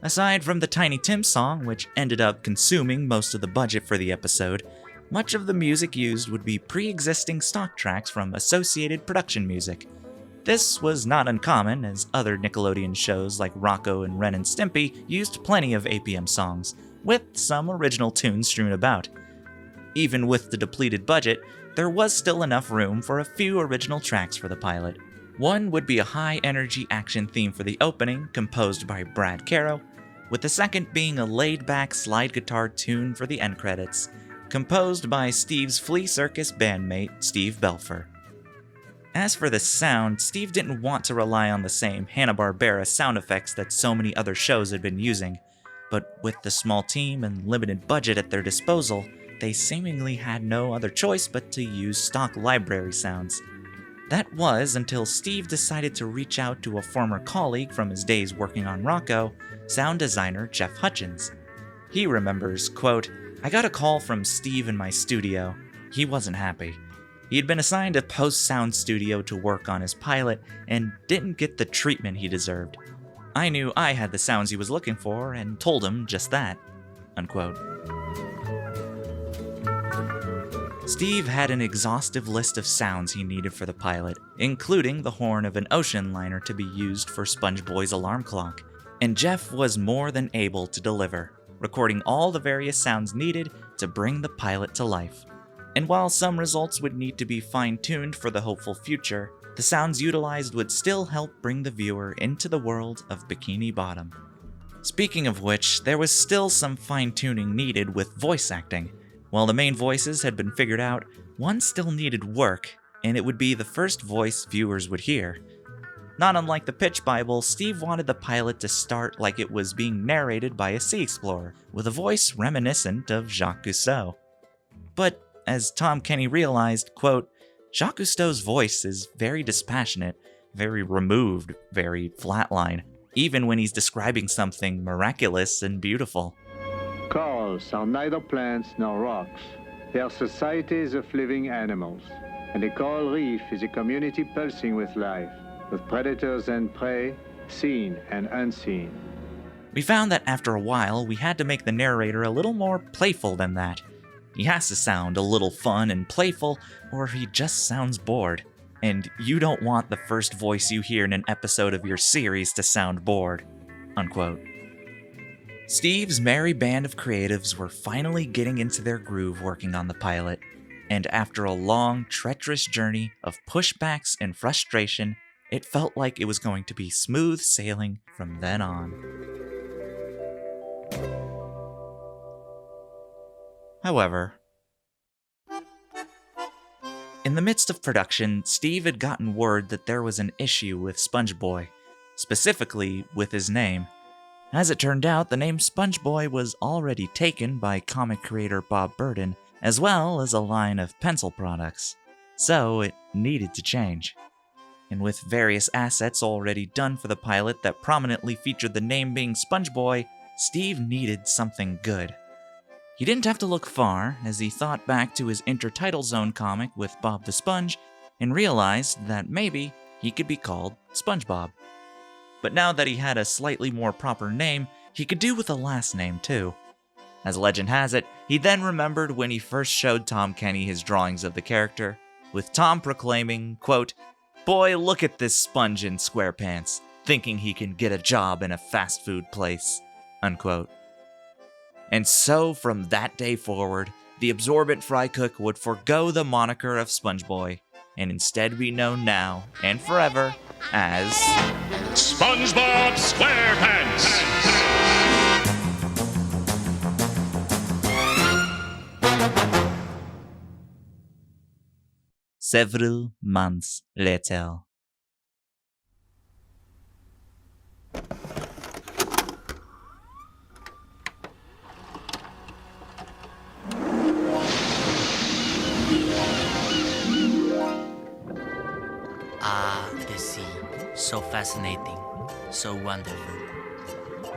Aside from the Tiny Tim song, which ended up consuming most of the budget for the episode, much of the music used would be pre-existing stock tracks from associated production music. This was not uncommon, as other Nickelodeon shows like Rocco and Ren and Stimpy used plenty of APM songs, with some original tunes strewn about. Even with the depleted budget, there was still enough room for a few original tracks for the pilot. One would be a high-energy action theme for the opening, composed by Brad Caro, with the second being a laid-back slide guitar tune for the end credits, composed by Steve's Flea Circus bandmate, Steve Belfer. As for the sound, Steve didn't want to rely on the same Hanna-Barbera sound effects that so many other shows had been using, but with the small team and limited budget at their disposal, they seemingly had no other choice but to use stock library sounds. That was until Steve decided to reach out to a former colleague from his days working on Rocco, sound designer Jeff Hutchins. He remembers, quote, I got a call from Steve in my studio. He wasn't happy. He had been assigned a post-sound studio to work on his pilot and didn't get the treatment he deserved. I knew I had the sounds he was looking for and told him just that, unquote. Steve had an exhaustive list of sounds he needed for the pilot, including the horn of an ocean liner to be used for SpongeBob's alarm clock, and Jeff was more than able to deliver, recording all the various sounds needed to bring the pilot to life. And while some results would need to be fine-tuned for the hopeful future, the sounds utilized would still help bring the viewer into the world of Bikini Bottom. Speaking of which, there was still some fine-tuning needed with voice acting. While the main voices had been figured out, one still needed work, and it would be the first voice viewers would hear. Not unlike the pitch Bible, Steve wanted the pilot to start like it was being narrated by a sea explorer, with a voice reminiscent of Jacques Cousteau. But, as Tom Kenny realized, quote, Jacques Cousteau's voice is very dispassionate, very removed, very flatline, even when he's describing something miraculous and beautiful. Corals are neither plants nor rocks. They are societies of living animals. And a coral reef is a community pulsing with life, with predators and prey, seen and unseen. We found that after a while, we had to make the narrator a little more playful than that. He has to sound a little fun and playful, or he just sounds bored. And you don't want the first voice you hear in an episode of your series to sound bored. Unquote. Steve's merry band of creatives were finally getting into their groove working on the pilot, and after a long, treacherous journey of pushbacks and frustration, it felt like it was going to be smooth sailing from then on. However, in the midst of production, Steve had gotten word that there was an issue with SpongeBoy, specifically with his name. As it turned out, the name SpongeBoy was already taken by comic creator Bob Burden, as well as a line of pencil products, so it needed to change. And with various assets already done for the pilot that prominently featured the name being SpongeBoy, Steve needed something good. He didn't have to look far, as he thought back to his Intertitle Zone comic with Bob the Sponge, and realized that maybe he could be called SpongeBob. But now that he had a slightly more proper name, he could do with a last name too. As legend has it, he then remembered when he first showed Tom Kenny his drawings of the character, with Tom proclaiming, quote, "Boy, look at this sponge in SquarePants, thinking he can get a job in a fast food place," unquote. And so, from that day forward, the absorbent fry cook would forego the moniker of SpongeBoy, and instead be known now and forever as SpongeBob SquarePants! Several months later. Ah, the sea. So fascinating. So wonderful.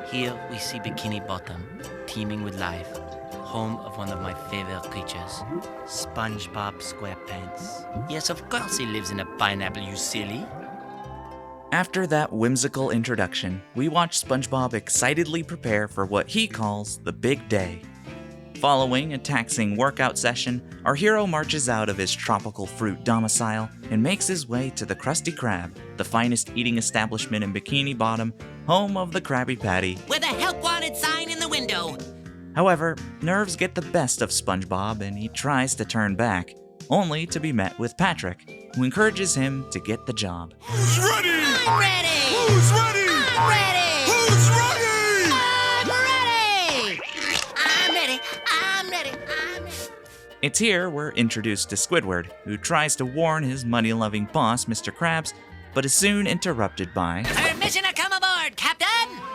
Here we see Bikini Bottom, teeming with life. Home of one of my favorite creatures, SpongeBob SquarePants. Yes, of course he lives in a pineapple, you silly. After that whimsical introduction, we watch SpongeBob excitedly prepare for what he calls the big day. Following a taxing workout session, our hero marches out of his tropical fruit domicile and makes his way to the Krusty Krab, the finest eating establishment in Bikini Bottom, home of the Krabby Patty. With a help wanted sign in the window. However, nerves get the best of SpongeBob and he tries to turn back, only to be met with Patrick, who encourages him to get the job. Who's ready? I'm ready! Who's ready? I'm ready! Who's ready? I'm ready! I'm ready! I'm ready! I'm ready! It's here we're introduced to Squidward, who tries to warn his money-loving boss, Mr. Krabs, but is soon interrupted by... Permission to come aboard, Captain!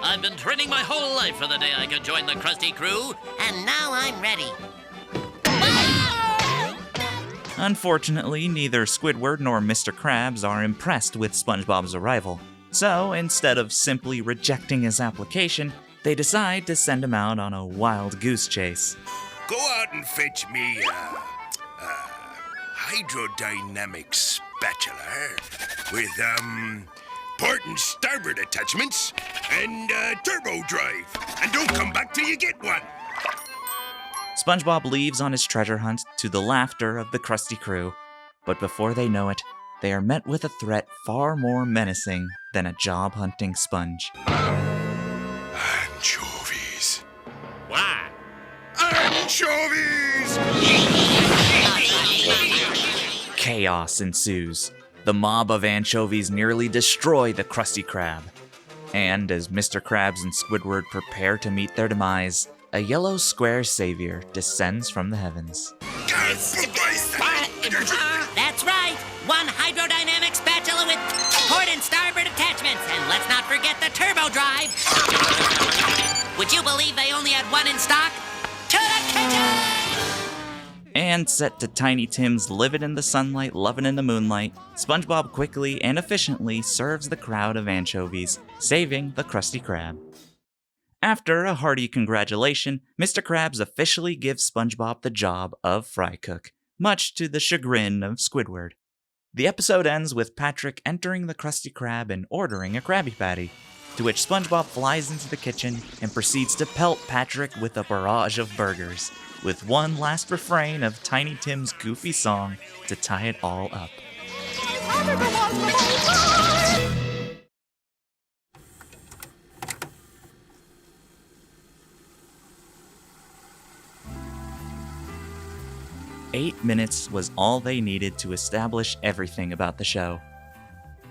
I've been training my whole life for the day I could join the Krusty crew. And now I'm ready. Unfortunately, neither Squidward nor Mr. Krabs are impressed with SpongeBob's arrival. So, instead of simply rejecting his application, they decide to send him out on a wild goose chase. Go out and fetch me a hydrodynamic spatula with, port and starboard attachments and turbo drive. And don't come back till you get one. SpongeBob leaves on his treasure hunt to the laughter of the Krusty crew, but before they know it, they are met with a threat far more menacing than a job-hunting sponge. Anchovies. Why? Anchovies! Anchovies! Chaos ensues. The mob of anchovies nearly destroy the Krusty Krab. And as Mr. Krabs and Squidward prepare to meet their demise, a yellow square savior descends from the heavens. That's right. One hydrodynamic spatula with port and starboard attachments. And let's not forget the turbo drive. Would you believe they only had one in stock? To the kitchen! And set to Tiny Tim's living in the sunlight, loving in the moonlight, SpongeBob quickly and efficiently serves the crowd of anchovies, saving the Krusty Krab. After a hearty congratulation, Mr. Krabs officially gives SpongeBob the job of fry cook, much to the chagrin of Squidward. The episode ends with Patrick entering the Krusty Krab and ordering a Krabby Patty, to which SpongeBob flies into the kitchen and proceeds to pelt Patrick with a barrage of burgers, with one last refrain of Tiny Tim's goofy song to tie it all up. 8 minutes was all they needed to establish everything about the show.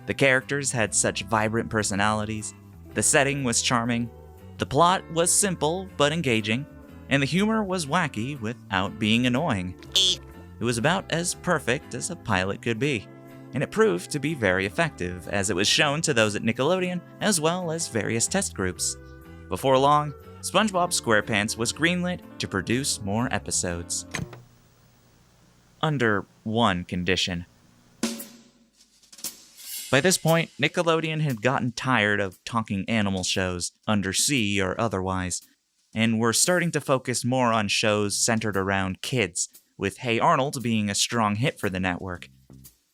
The characters had such vibrant personalities, the setting was charming, the plot was simple but engaging, and the humor was wacky without being annoying. It was about as perfect as a pilot could be, and it proved to be very effective as it was shown to those at Nickelodeon as well as various test groups. Before long, SpongeBob SquarePants was greenlit to produce more episodes. Under one condition. By this point, Nickelodeon had gotten tired of talking animal shows, undersea or otherwise, and were starting to focus more on shows centered around kids, with Hey Arnold being a strong hit for the network.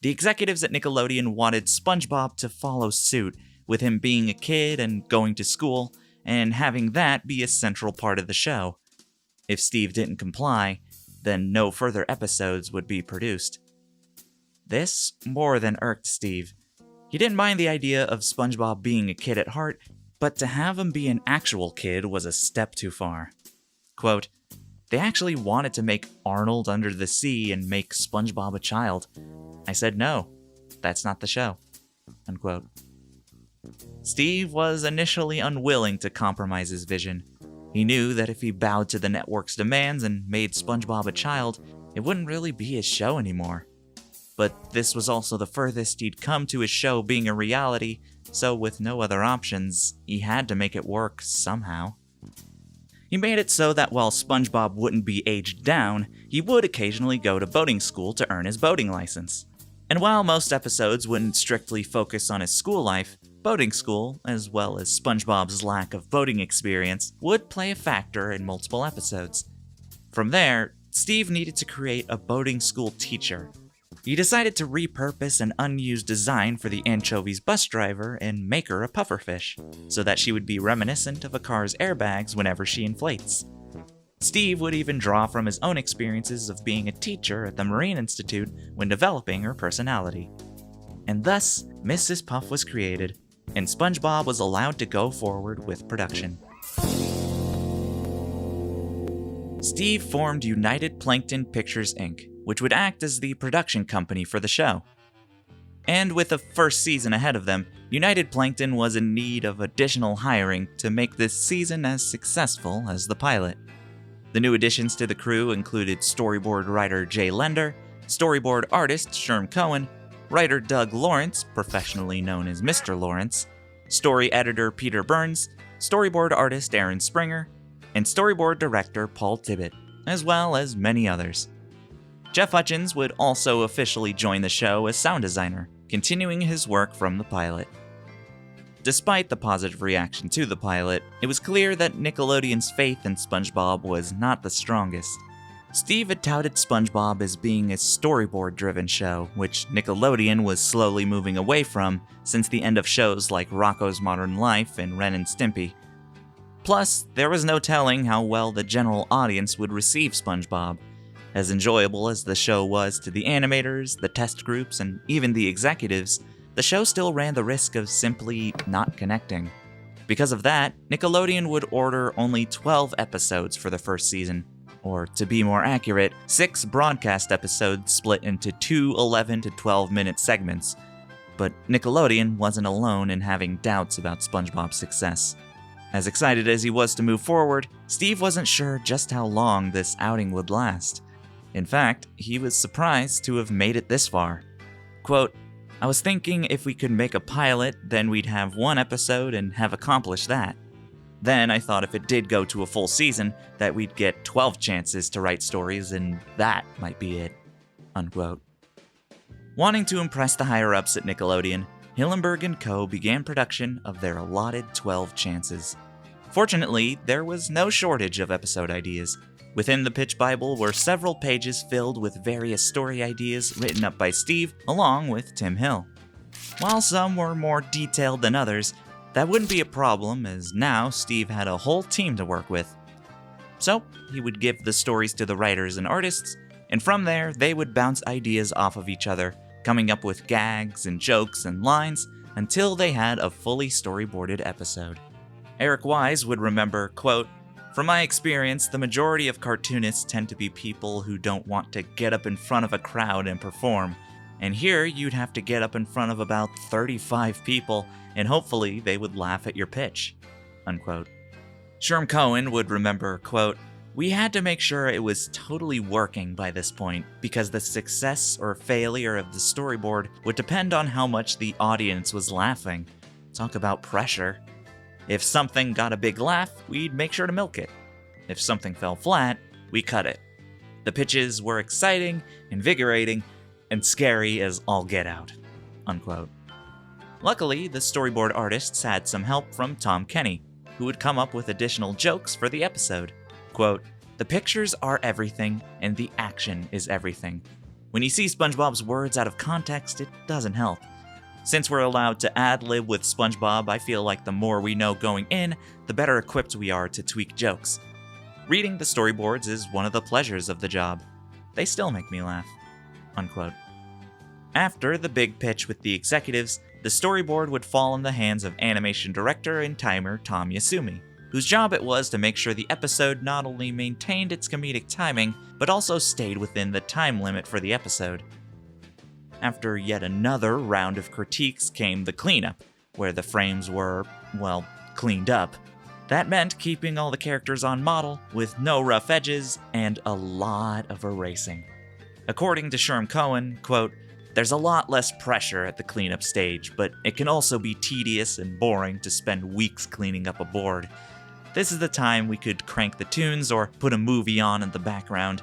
The executives at Nickelodeon wanted SpongeBob to follow suit, with him being a kid and going to school, and having that be a central part of the show. If Steve didn't comply, then no further episodes would be produced. This more than irked Steve. He didn't mind the idea of SpongeBob being a kid at heart, but to have him be an actual kid was a step too far. Quote, "They actually wanted to make Arnold under the sea and make SpongeBob a child. I said no, that's not the show." Unquote. Steve was initially unwilling to compromise his vision. He knew that if he bowed to the network's demands and made SpongeBob a child, it wouldn't really be his show anymore. But this was also the furthest he'd come to his show being a reality, so with no other options, he had to make it work somehow. He made it so that while SpongeBob wouldn't be aged down, he would occasionally go to boating school to earn his boating license. And while most episodes wouldn't strictly focus on his school life, boating school, as well as SpongeBob's lack of boating experience, would play a factor in multiple episodes. From there, Steve needed to create a boating school teacher. He decided to repurpose an unused design for the anchovies bus driver and make her a pufferfish, so that she would be reminiscent of a car's airbags whenever she inflates. Steve would even draw from his own experiences of being a teacher at the Marine Institute when developing her personality. And thus, Mrs. Puff was created, and SpongeBob was allowed to go forward with production. Steve formed United Plankton Pictures Inc., which would act as the production company for the show. And with the first season ahead of them, United Plankton was in need of additional hiring to make this season as successful as the pilot. The new additions to the crew included storyboard writer Jay Lender, storyboard artist Sherm Cohen, writer Doug Lawrence, professionally known as Mr. Lawrence, story editor Peter Burns, storyboard artist Aaron Springer, and storyboard director Paul Tibbett, as well as many others. Jeff Hutchins would also officially join the show as sound designer, continuing his work from the pilot. Despite the positive reaction to the pilot, it was clear that Nickelodeon's faith in SpongeBob was not the strongest. Steve had touted SpongeBob as being a storyboard-driven show, which Nickelodeon was slowly moving away from since the end of shows like Rocko's Modern Life and Ren and Stimpy. Plus, there was no telling how well the general audience would receive SpongeBob. As enjoyable as the show was to the animators, the test groups, and even the executives, the show still ran the risk of simply not connecting. Because of that, Nickelodeon would order only 12 episodes for the first season, or to be more accurate, 6 broadcast episodes split into 2 11 to 12-minute segments. But Nickelodeon wasn't alone in having doubts about SpongeBob's success. As excited as he was to move forward, Steve wasn't sure just how long this outing would last. In fact, he was surprised to have made it this far. Quote, "I was thinking if we could make a pilot, then we'd have 1 episode and have accomplished that. Then I thought if it did go to a full season, that we'd get 12 chances to write stories and that might be it." Unquote. Wanting to impress the higher-ups at Nickelodeon, Hillenburg and Co. began production of their allotted 12 chances. Fortunately, there was no shortage of episode ideas. Within the pitch Bible were several pages filled with various story ideas written up by Steve along with Tim Hill. While some were more detailed than others, that wouldn't be a problem as now Steve had a whole team to work with. So, he would give the stories to the writers and artists, and from there they would bounce ideas off of each other, coming up with gags and jokes and lines until they had a fully storyboarded episode. Eric Wise would remember, quote, "From my experience, the majority of cartoonists tend to be people who don't want to get up in front of a crowd and perform, and here you'd have to get up in front of about 35 people, and hopefully they would laugh at your pitch." Unquote. Sherm Cohen would remember, quote, "We had to make sure it was totally working by this point, because the success or failure of the storyboard would depend on how much the audience was laughing. Talk about pressure. If something got a big laugh, we'd make sure to milk it. If something fell flat, we cut it. The pitches were exciting, invigorating, and scary as all get out." Unquote. Luckily, the storyboard artists had some help from Tom Kenny, who would come up with additional jokes for the episode. Quote, "The pictures are everything, and the action is everything. When you see SpongeBob's words out of context, it doesn't help. Since we're allowed to ad-lib with SpongeBob, I feel like the more we know going in, the better equipped we are to tweak jokes. Reading the storyboards is one of the pleasures of the job. They still make me laugh." Unquote. After the big pitch with the executives, the storyboard would fall in the hands of animation director and timer Tom Yasumi, whose job it was to make sure the episode not only maintained its comedic timing, but also stayed within the time limit for the episode. After yet another round of critiques came the cleanup, where the frames were, well, cleaned up. That meant keeping all the characters on model, with no rough edges, and a lot of erasing. According to Sherm Cohen, quote, "There's a lot less pressure at the cleanup stage, but it can also be tedious and boring to spend weeks cleaning up a board. This is the time we could crank the tunes or put a movie on in the background.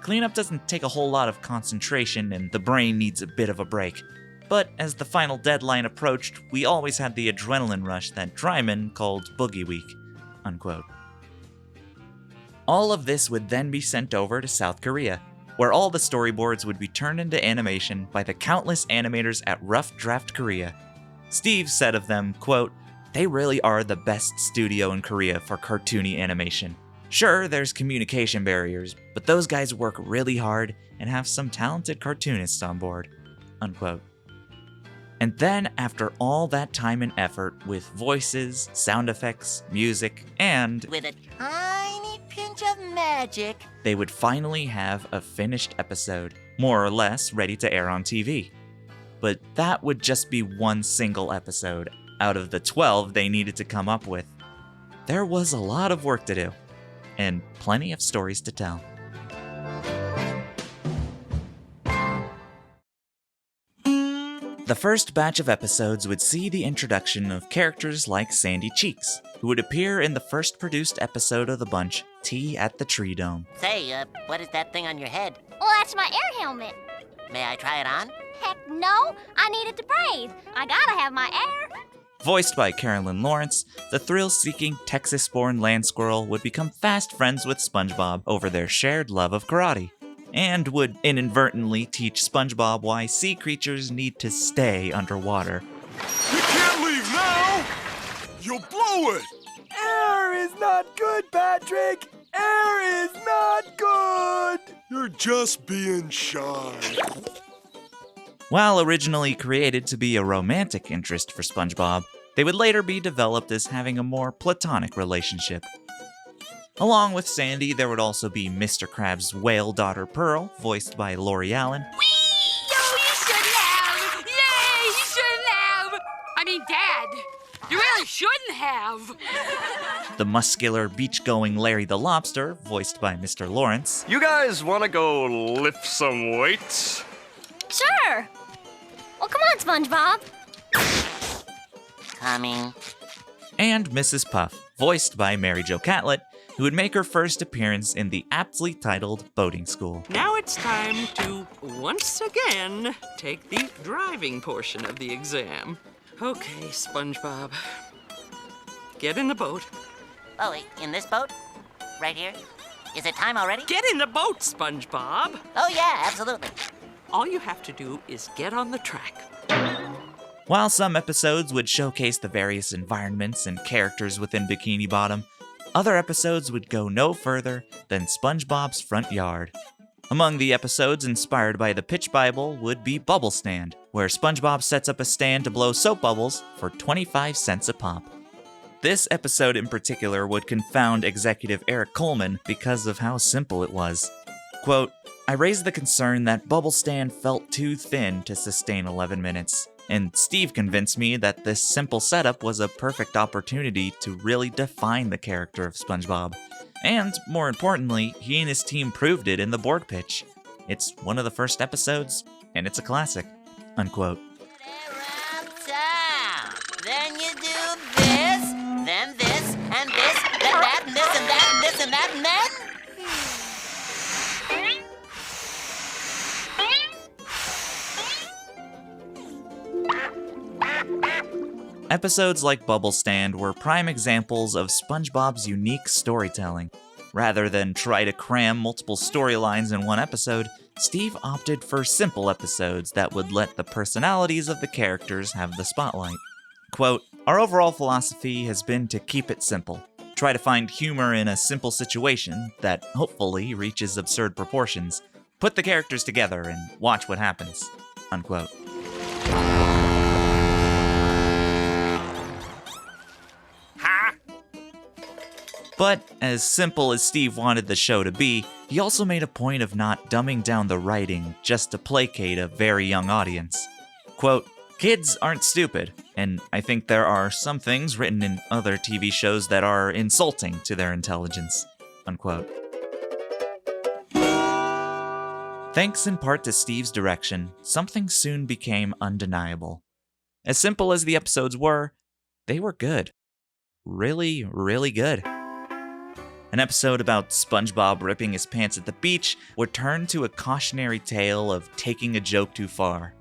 Cleanup doesn't take a whole lot of concentration and the brain needs a bit of a break. But as the final deadline approached, we always had the adrenaline rush that Dryman called Boogie Week." Unquote. All of this would then be sent over to South Korea, where all the storyboards would be turned into animation by the countless animators at Rough Draft Korea. Steve said of them, quote, "They really are the best studio in Korea for cartoony animation. Sure, there's communication barriers, but those guys work really hard and have some talented cartoonists on board." Unquote. And then, after all that time and effort with voices, sound effects, music, and with a tiny pinch of magic, they would finally have a finished episode, more or less ready to air on TV. But that would just be one single episode out of the 12 they needed to come up with. There was a lot of work to do, and plenty of stories to tell. The first batch of episodes would see the introduction of characters like Sandy Cheeks, who would appear in the first produced episode of the bunch, Tea at the Tree Dome. Say, what is that thing on your head? Well, that's my air helmet. May I try it on? Heck no, I need it to breathe. I gotta have my air. Voiced by Carolyn Lawrence, the thrill-seeking Texas-born land squirrel would become fast friends with SpongeBob over their shared love of karate, and would inadvertently teach SpongeBob why sea creatures need to stay underwater. You can't leave now! You'll blow it! Air is not good, Patrick! Air is not good! You're just being shy. While originally created to be a romantic interest for SpongeBob, they would later be developed as having a more platonic relationship. Along with Sandy, there would also be Mr. Krabs' whale daughter Pearl, voiced by Lori Allen. Yo, you shouldn't have! Yay, you shouldn't have! I mean, Dad, you really shouldn't have! The muscular, beach-going Larry the Lobster, voiced by Mr. Lawrence. You guys want to go lift some weights? Sure. Well, come on, SpongeBob. Coming. And Mrs. Puff, voiced by Mary Jo Catlett, who would make her first appearance in the aptly titled Boating School. Now it's time to, once again, take the driving portion of the exam. Okay, SpongeBob. Get in the boat. Oh, wait, in this boat? Right here? Is it time already? Get in the boat, SpongeBob! Oh, yeah, absolutely. All you have to do is get on the track. While some episodes would showcase the various environments and characters within Bikini Bottom, other episodes would go no further than SpongeBob's front yard. Among the episodes inspired by the Pitch Bible would be Bubble Stand, where SpongeBob sets up a stand to blow soap bubbles for 25 cents a pop. This episode in particular would confound executive Eric Coleman because of how simple it was. Quote, "I raised the concern that Bubble Stand felt too thin to sustain 11 minutes. And Steve convinced me that this simple setup was a perfect opportunity to really define the character of SpongeBob. And, more importantly, he and his team proved it in the board pitch. It's one of the first episodes, and it's a classic." Unquote. Then you do this, then this, and this, then that, and this, and that, and this, and that, and then... Episodes like Bubble Stand were prime examples of SpongeBob's unique storytelling. Rather than try to cram multiple storylines in one episode, Steve opted for simple episodes that would let the personalities of the characters have the spotlight. Quote, "Our overall philosophy has been to keep it simple. Try to find humor in a simple situation that hopefully reaches absurd proportions. Put the characters together and watch what happens." Unquote. But as simple as Steve wanted the show to be, he also made a point of not dumbing down the writing just to placate a very young audience. Quote, "Kids aren't stupid, and I think there are some things written in other TV shows that are insulting to their intelligence." Unquote. Thanks in part to Steve's direction, something soon became undeniable. As simple as the episodes were, they were good. Really, really good. An episode about SpongeBob ripping his pants at the beach would turn to a cautionary tale of taking a joke too far.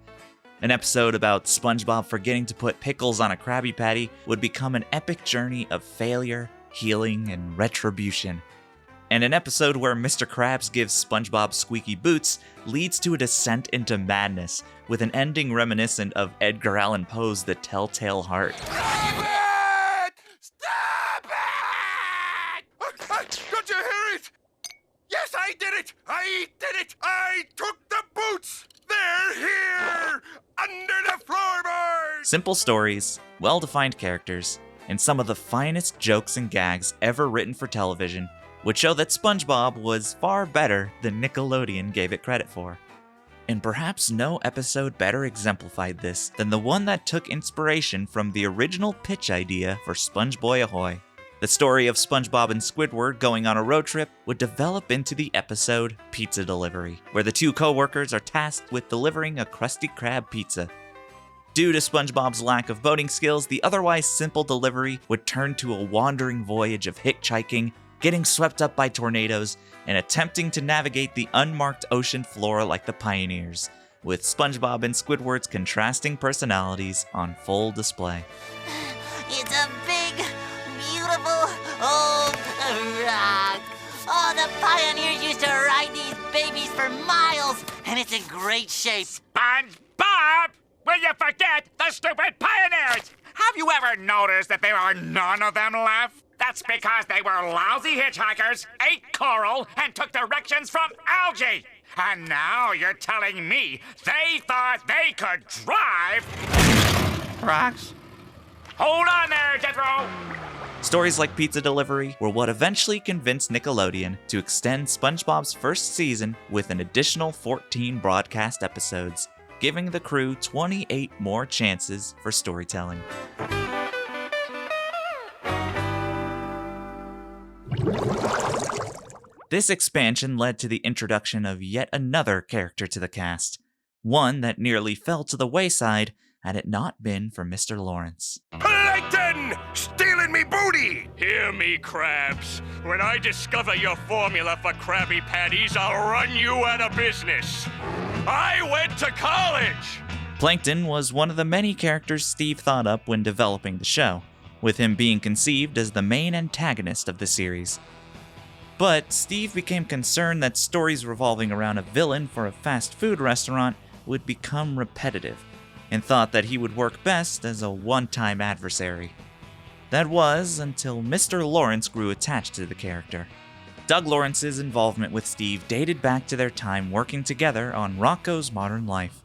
An episode about SpongeBob forgetting to put pickles on a Krabby Patty would become an epic journey of failure, healing, and retribution. And an episode where Mr. Krabs gives SpongeBob squeaky boots leads to a descent into madness, with an ending reminiscent of Edgar Allan Poe's The Telltale Heart. Don't you hear it? Yes, I did it! I did it! I took the boots! They're here! Under the floorboards! Simple stories, well-defined characters, and some of the finest jokes and gags ever written for television would show that SpongeBob was far better than Nickelodeon gave it credit for. And perhaps no episode better exemplified this than the one that took inspiration from the original pitch idea for SpongeBoy Ahoy. The story of SpongeBob and Squidward going on a road trip would develop into the episode Pizza Delivery, where the two co-workers are tasked with delivering a Krusty Krab pizza. Due to SpongeBob's lack of boating skills, the otherwise simple delivery would turn to a wandering voyage of hitchhiking, getting swept up by tornadoes, and attempting to navigate the unmarked ocean floor like the pioneers, with SpongeBob and Squidward's contrasting personalities on full display. It's a big, beautiful old rock. Oh, the pioneers used to ride these babies for miles, and it's in great shape. SpongeBob! Will you forget the stupid pioneers? Have you ever noticed that there are none of them left? That's because they were lousy hitchhikers, ate coral, and took directions from algae. And now you're telling me they thought they could drive... Rocks? Hold on there, Jethro. Stories like Pizza Delivery were what eventually convinced Nickelodeon to extend SpongeBob's first season with an additional 14 broadcast episodes, giving the crew 28 more chances for storytelling. This expansion led to the introduction of yet another character to the cast, one that nearly fell to the wayside had it not been for Mr. Lawrence. Plankton! Stealing me booty! Hear me, Krabs. When I discover your formula for Krabby Patties, I'll run you out of business. I went to college! Plankton was one of the many characters Steve thought up when developing the show, with him being conceived as the main antagonist of the series. But Steve became concerned that stories revolving around a villain for a fast food restaurant would become repetitive, and thought that he would work best as a one-time adversary. That was until Mr. Lawrence grew attached to the character. Doug Lawrence's involvement with Steve dated back to their time working together on Rocko's Modern Life.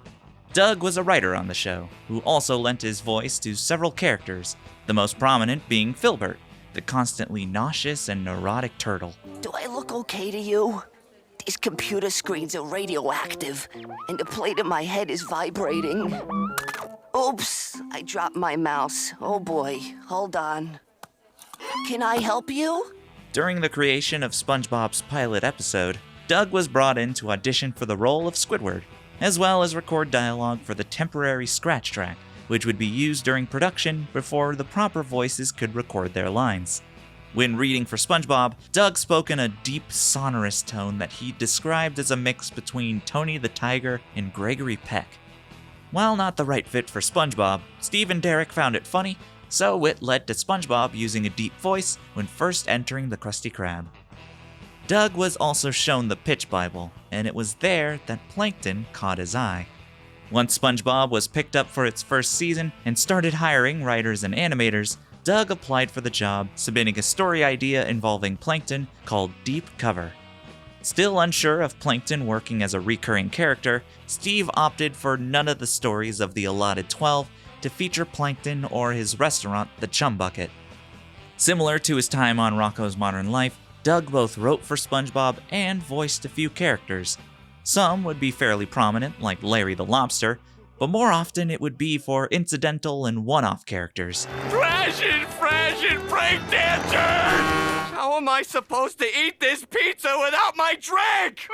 Doug was a writer on the show, who also lent his voice to several characters, the most prominent being Filbert, the constantly nauseous and neurotic turtle. Do I look okay to you? These computer screens are radioactive, and the plate in my head is vibrating. Oops, I dropped my mouse. Oh boy, hold on. Can I help you? During the creation of SpongeBob's pilot episode, Doug was brought in to audition for the role of Squidward, as well as record dialogue for the temporary scratch track, which would be used during production before the proper voices could record their lines. When reading for SpongeBob, Doug spoke in a deep, sonorous tone that he described as a mix between Tony the Tiger and Gregory Peck. While not the right fit for SpongeBob, Steve and Derek found it funny, so it led to SpongeBob using a deep voice when first entering the Krusty Krab. Doug was also shown the pitch Bible, and it was there that Plankton caught his eye. Once SpongeBob was picked up for its first season and started hiring writers and animators, Doug applied for the job, submitting a story idea involving Plankton called Deep Cover. Still unsure of Plankton working as a recurring character, Steve opted for none of the stories of the allotted 12 to feature Plankton or his restaurant, the Chum Bucket. Similar to his time on Rocko's Modern Life, Doug both wrote for SpongeBob and voiced a few characters. Some would be fairly prominent, like Larry the Lobster, but more often it would be for incidental and one-off characters. Crashing, break dancers! How am I supposed to eat this pizza without my drink?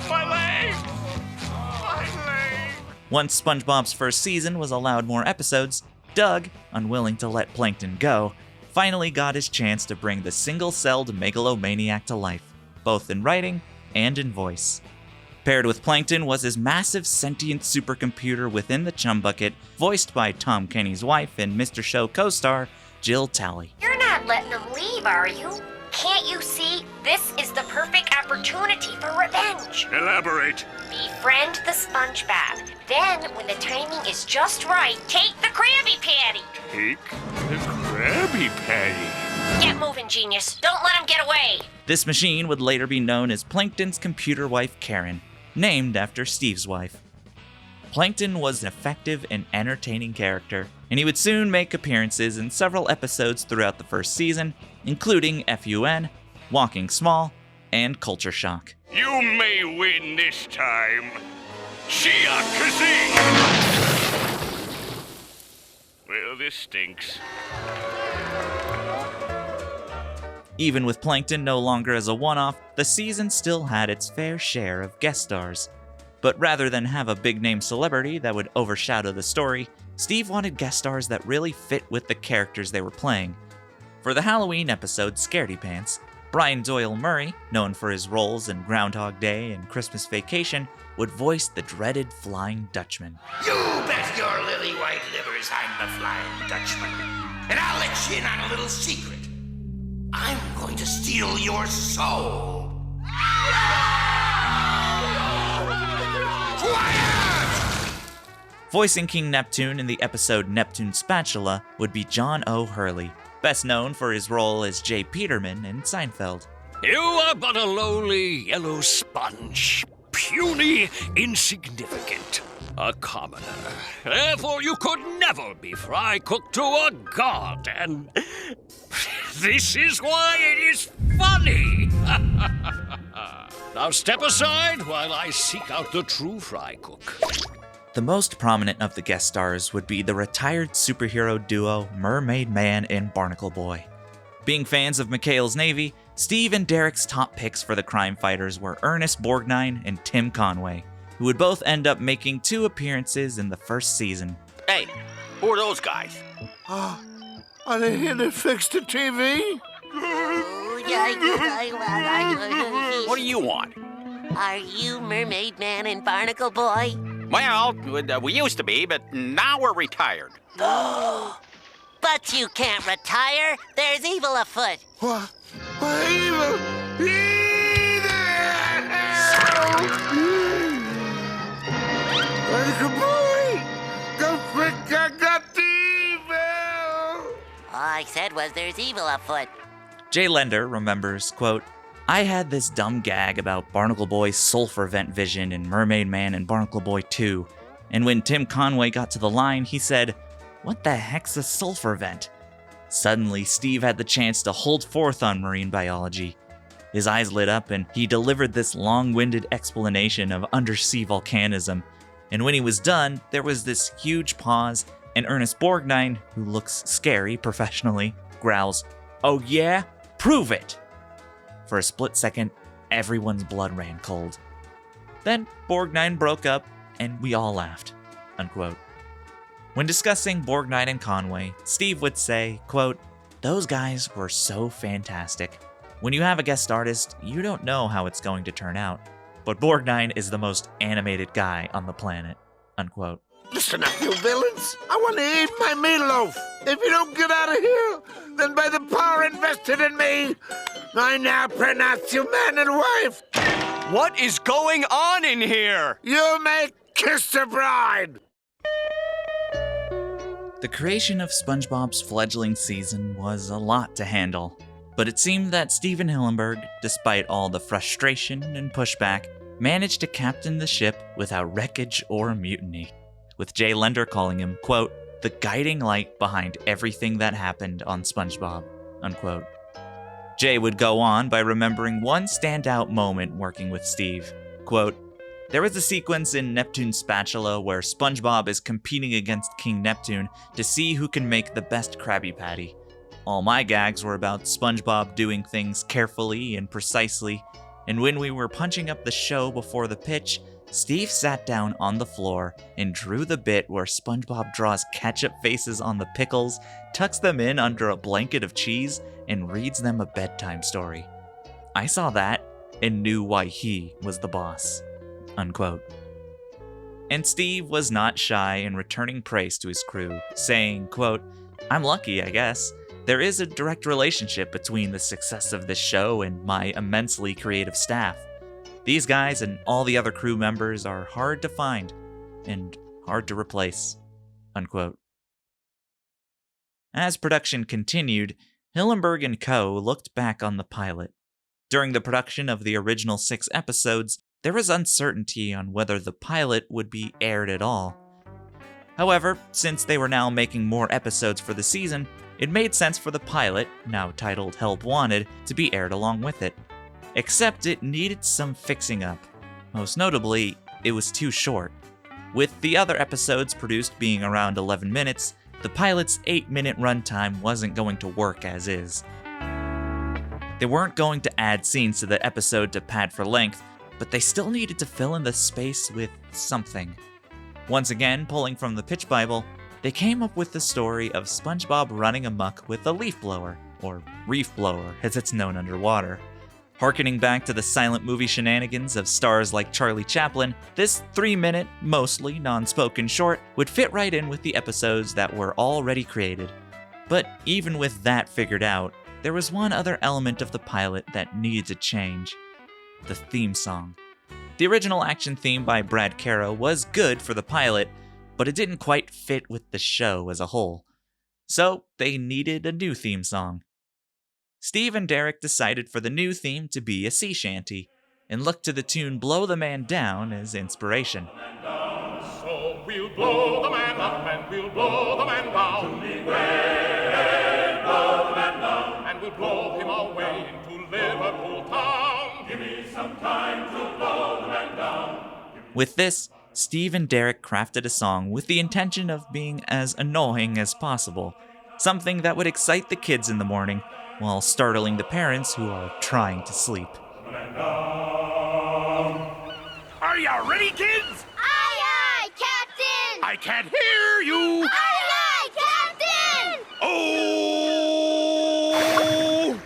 My leg! My leg! Once SpongeBob's first season was allowed more episodes, Doug, unwilling to let Plankton go, finally got his chance to bring the single-celled megalomaniac to life, both in writing and in voice. Paired with Plankton was his massive sentient supercomputer within the Chum Bucket, voiced by Tom Kenny's wife and Mr. Show co-star Jill Talley. You're not letting them leave, are you? Can't you see? This is the perfect opportunity for revenge. Elaborate. Befriend the SpongeBob. Then, when the timing is just right, take the Krabby Patty. Take the Krabby Patty. Get moving, genius. Don't let him get away. This machine would later be known as Plankton's computer wife Karen, named after Steve's wife. Plankton was an effective and entertaining character, and he would soon make appearances in several episodes throughout the first season, including FUN, Walking Small, and Culture Shock. You may win this time. Shia Kazee! Well, this stinks. Even with Plankton no longer as a one-off, the season still had its fair share of guest stars. But rather than have a big-name celebrity that would overshadow the story, Steve wanted guest stars that really fit with the characters they were playing. For the Halloween episode Scaredy Pants, Brian Doyle Murray, known for his roles in Groundhog Day and Christmas Vacation, would voice the dreaded Flying Dutchman. You bet your lily white livers I'm the Flying Dutchman. And I'll let you in on a little secret. I'm going to steal your soul. Quiet! Voicing King Neptune in the episode Neptune Spatula would be John O. Hurley, best known for his role as Jay Peterman in Seinfeld. You are but a lowly yellow sponge, puny, insignificant, a commoner. Therefore you could never be fry cook to a god, and This is why it is funny. Now step aside while I seek out the true fry cook. The most prominent of the guest stars would be the retired superhero duo Mermaid Man and Barnacle Boy. Being fans of McHale's Navy, Steve and Derek's top picks for the crime fighters were Ernest Borgnine and Tim Conway, who would both end up making 2 appearances in the first season. Hey, who are those guys? Are they here to fix the TV? What do you want? Are you Mermaid Man and Barnacle Boy? Well, we used to be, but now we're retired. But you can't retire. There's evil afoot. What? Evil? Barnacle Boy! Go quick, I got the evil! All I said was there's evil afoot. Jay Lender remembers, quote, I had this dumb gag about Barnacle Boy's sulfur vent vision in Mermaid Man and Barnacle Boy 2, and when Tim Conway got to the line, he said, what the heck's a sulfur vent? Suddenly, Steve had the chance to hold forth on marine biology. His eyes lit up and he delivered this long-winded explanation of undersea volcanism, and when he was done, there was this huge pause, and Ernest Borgnine, who looks scary professionally, growls, oh yeah? Prove it! For a split second, everyone's blood ran cold. Then Borgnine broke up, and we all laughed, unquote. When discussing Borgnine and Conway, Steve would say, quote, those guys were so fantastic. When you have a guest artist, you don't know how it's going to turn out, but Borgnine is the most animated guy on the planet, unquote. Listen up, you villains. I want to eat my meatloaf. If you don't get out of here, then by the power invested in me, I now pronounce you man and wife. What is going on in here? You may kiss the bride. The creation of SpongeBob's fledgling season was a lot to handle, but it seemed that Steven Hillenburg, despite all the frustration and pushback, managed to captain the ship without wreckage or mutiny, with Jay Lender calling him, quote, the guiding light behind everything that happened on SpongeBob, unquote. Jay would go on by remembering one standout moment working with Steve, quote, there was a sequence in Neptune's Spatula where SpongeBob is competing against King Neptune to see who can make the best Krabby Patty. All my gags were about SpongeBob doing things carefully and precisely, and when we were punching up the show before the pitch, Steve sat down on the floor and drew the bit where SpongeBob draws ketchup faces on the pickles, tucks them in under a blanket of cheese, and reads them a bedtime story. I saw that and knew why he was the boss, unquote. And Steve was not shy in returning praise to his crew, saying, quote, I'm lucky, I guess. There is a direct relationship between the success of this show and my immensely creative staff. These guys and all the other crew members are hard to find and hard to replace, unquote. As production continued, Hillenburg and co. looked back on the pilot. During the production of the original 6 episodes, there was uncertainty on whether the pilot would be aired at all. However, since they were now making more episodes for the season, it made sense for the pilot, now titled Help Wanted, to be aired along with it. Except it needed some fixing up. Most notably, it was too short. With the other episodes produced being around 11 minutes, the pilot's 8-minute runtime wasn't going to work as is. They weren't going to add scenes to the episode to pad for length, but they still needed to fill in the space with something. Once again, pulling from the pitch Bible, they came up with the story of SpongeBob running amok with a leaf blower, or reef blower as it's known underwater. Harkening back to the silent movie shenanigans of stars like Charlie Chaplin, this 3-minute, mostly non-spoken short would fit right in with the episodes that were already created. But even with that figured out, there was one other element of the pilot that needed to change: the theme song. The original action theme by Brad Caro was good for the pilot, but it didn't quite fit with the show as a whole. So they needed a new theme song. Steve and Derek decided for the new theme to be a sea shanty, and looked to the tune Blow the Man Down as inspiration. So we'll blow the man up and we'll blow the man down. Blow the man down. And we'll we'll blow him away into Liverpool town. Give me some time to blow the man down. With this, Steve and Derek crafted a song with the intention of being as annoying as possible, something that would excite the kids in the morning while startling the parents who are trying to sleep. Are you ready, kids? Aye, aye, Captain! I can't hear you! Aye, aye, Captain! Oh!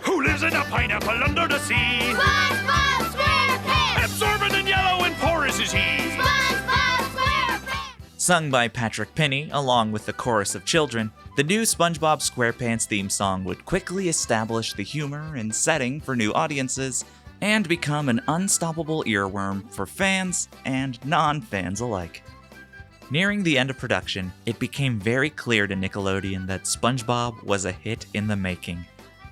Who lives in a pineapple under the sea? SpongeBob SquarePants! Absorbent and yellow and porous is he. SpongeBob SquarePants! Sung by Patrick Penny, along with the chorus of children, the new SpongeBob SquarePants theme song would quickly establish the humor and setting for new audiences and become an unstoppable earworm for fans and non-fans alike. Nearing the end of production, it became very clear to Nickelodeon that SpongeBob was a hit in the making.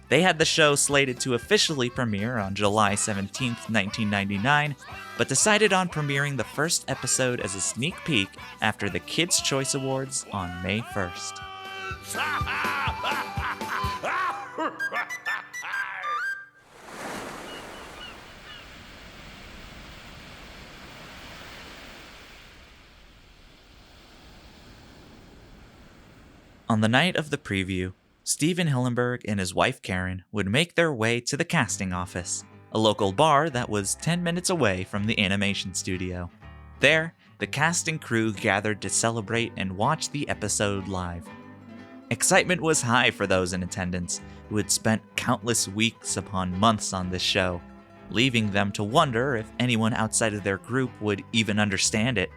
They had the show slated to officially premiere on July 17, 1999, but decided on premiering the first episode as a sneak peek after the Kids' Choice Awards on May 1st. On the night of the preview, Steven Hillenburg and his wife Karen would make their way to the casting office, a local bar that was 10 minutes away from the animation studio. There, the cast and crew gathered to celebrate and watch the episode live. Excitement was high for those in attendance who had spent countless weeks upon months on this show, leaving them to wonder if anyone outside of their group would even understand it.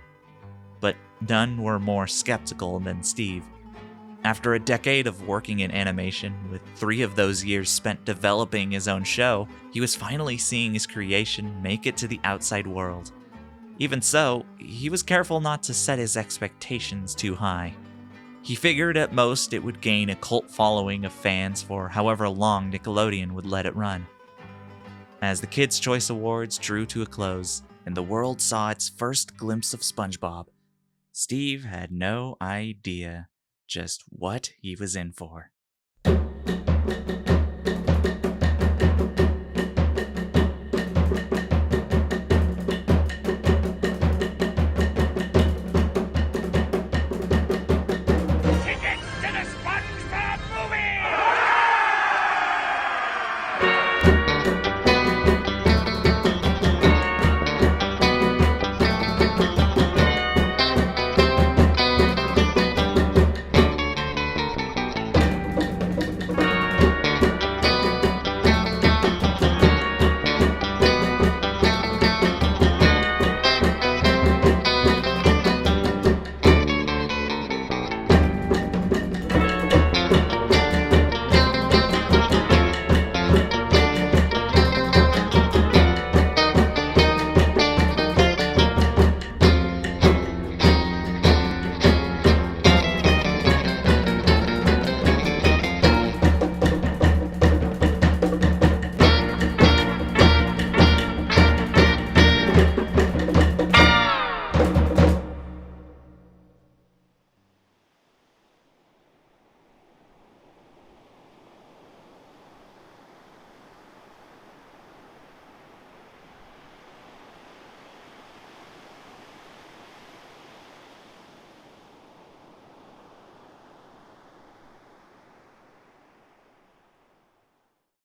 But none were more skeptical than Steve. After a decade of working in animation, with 3 of those years spent developing his own show, he was finally seeing his creation make it to the outside world. Even so, he was careful not to set his expectations too high. He figured at most it would gain a cult following of fans for however long Nickelodeon would let it run. As the Kids' Choice Awards drew to a close, and the world saw its first glimpse of SpongeBob, Steve had no idea just what he was in for.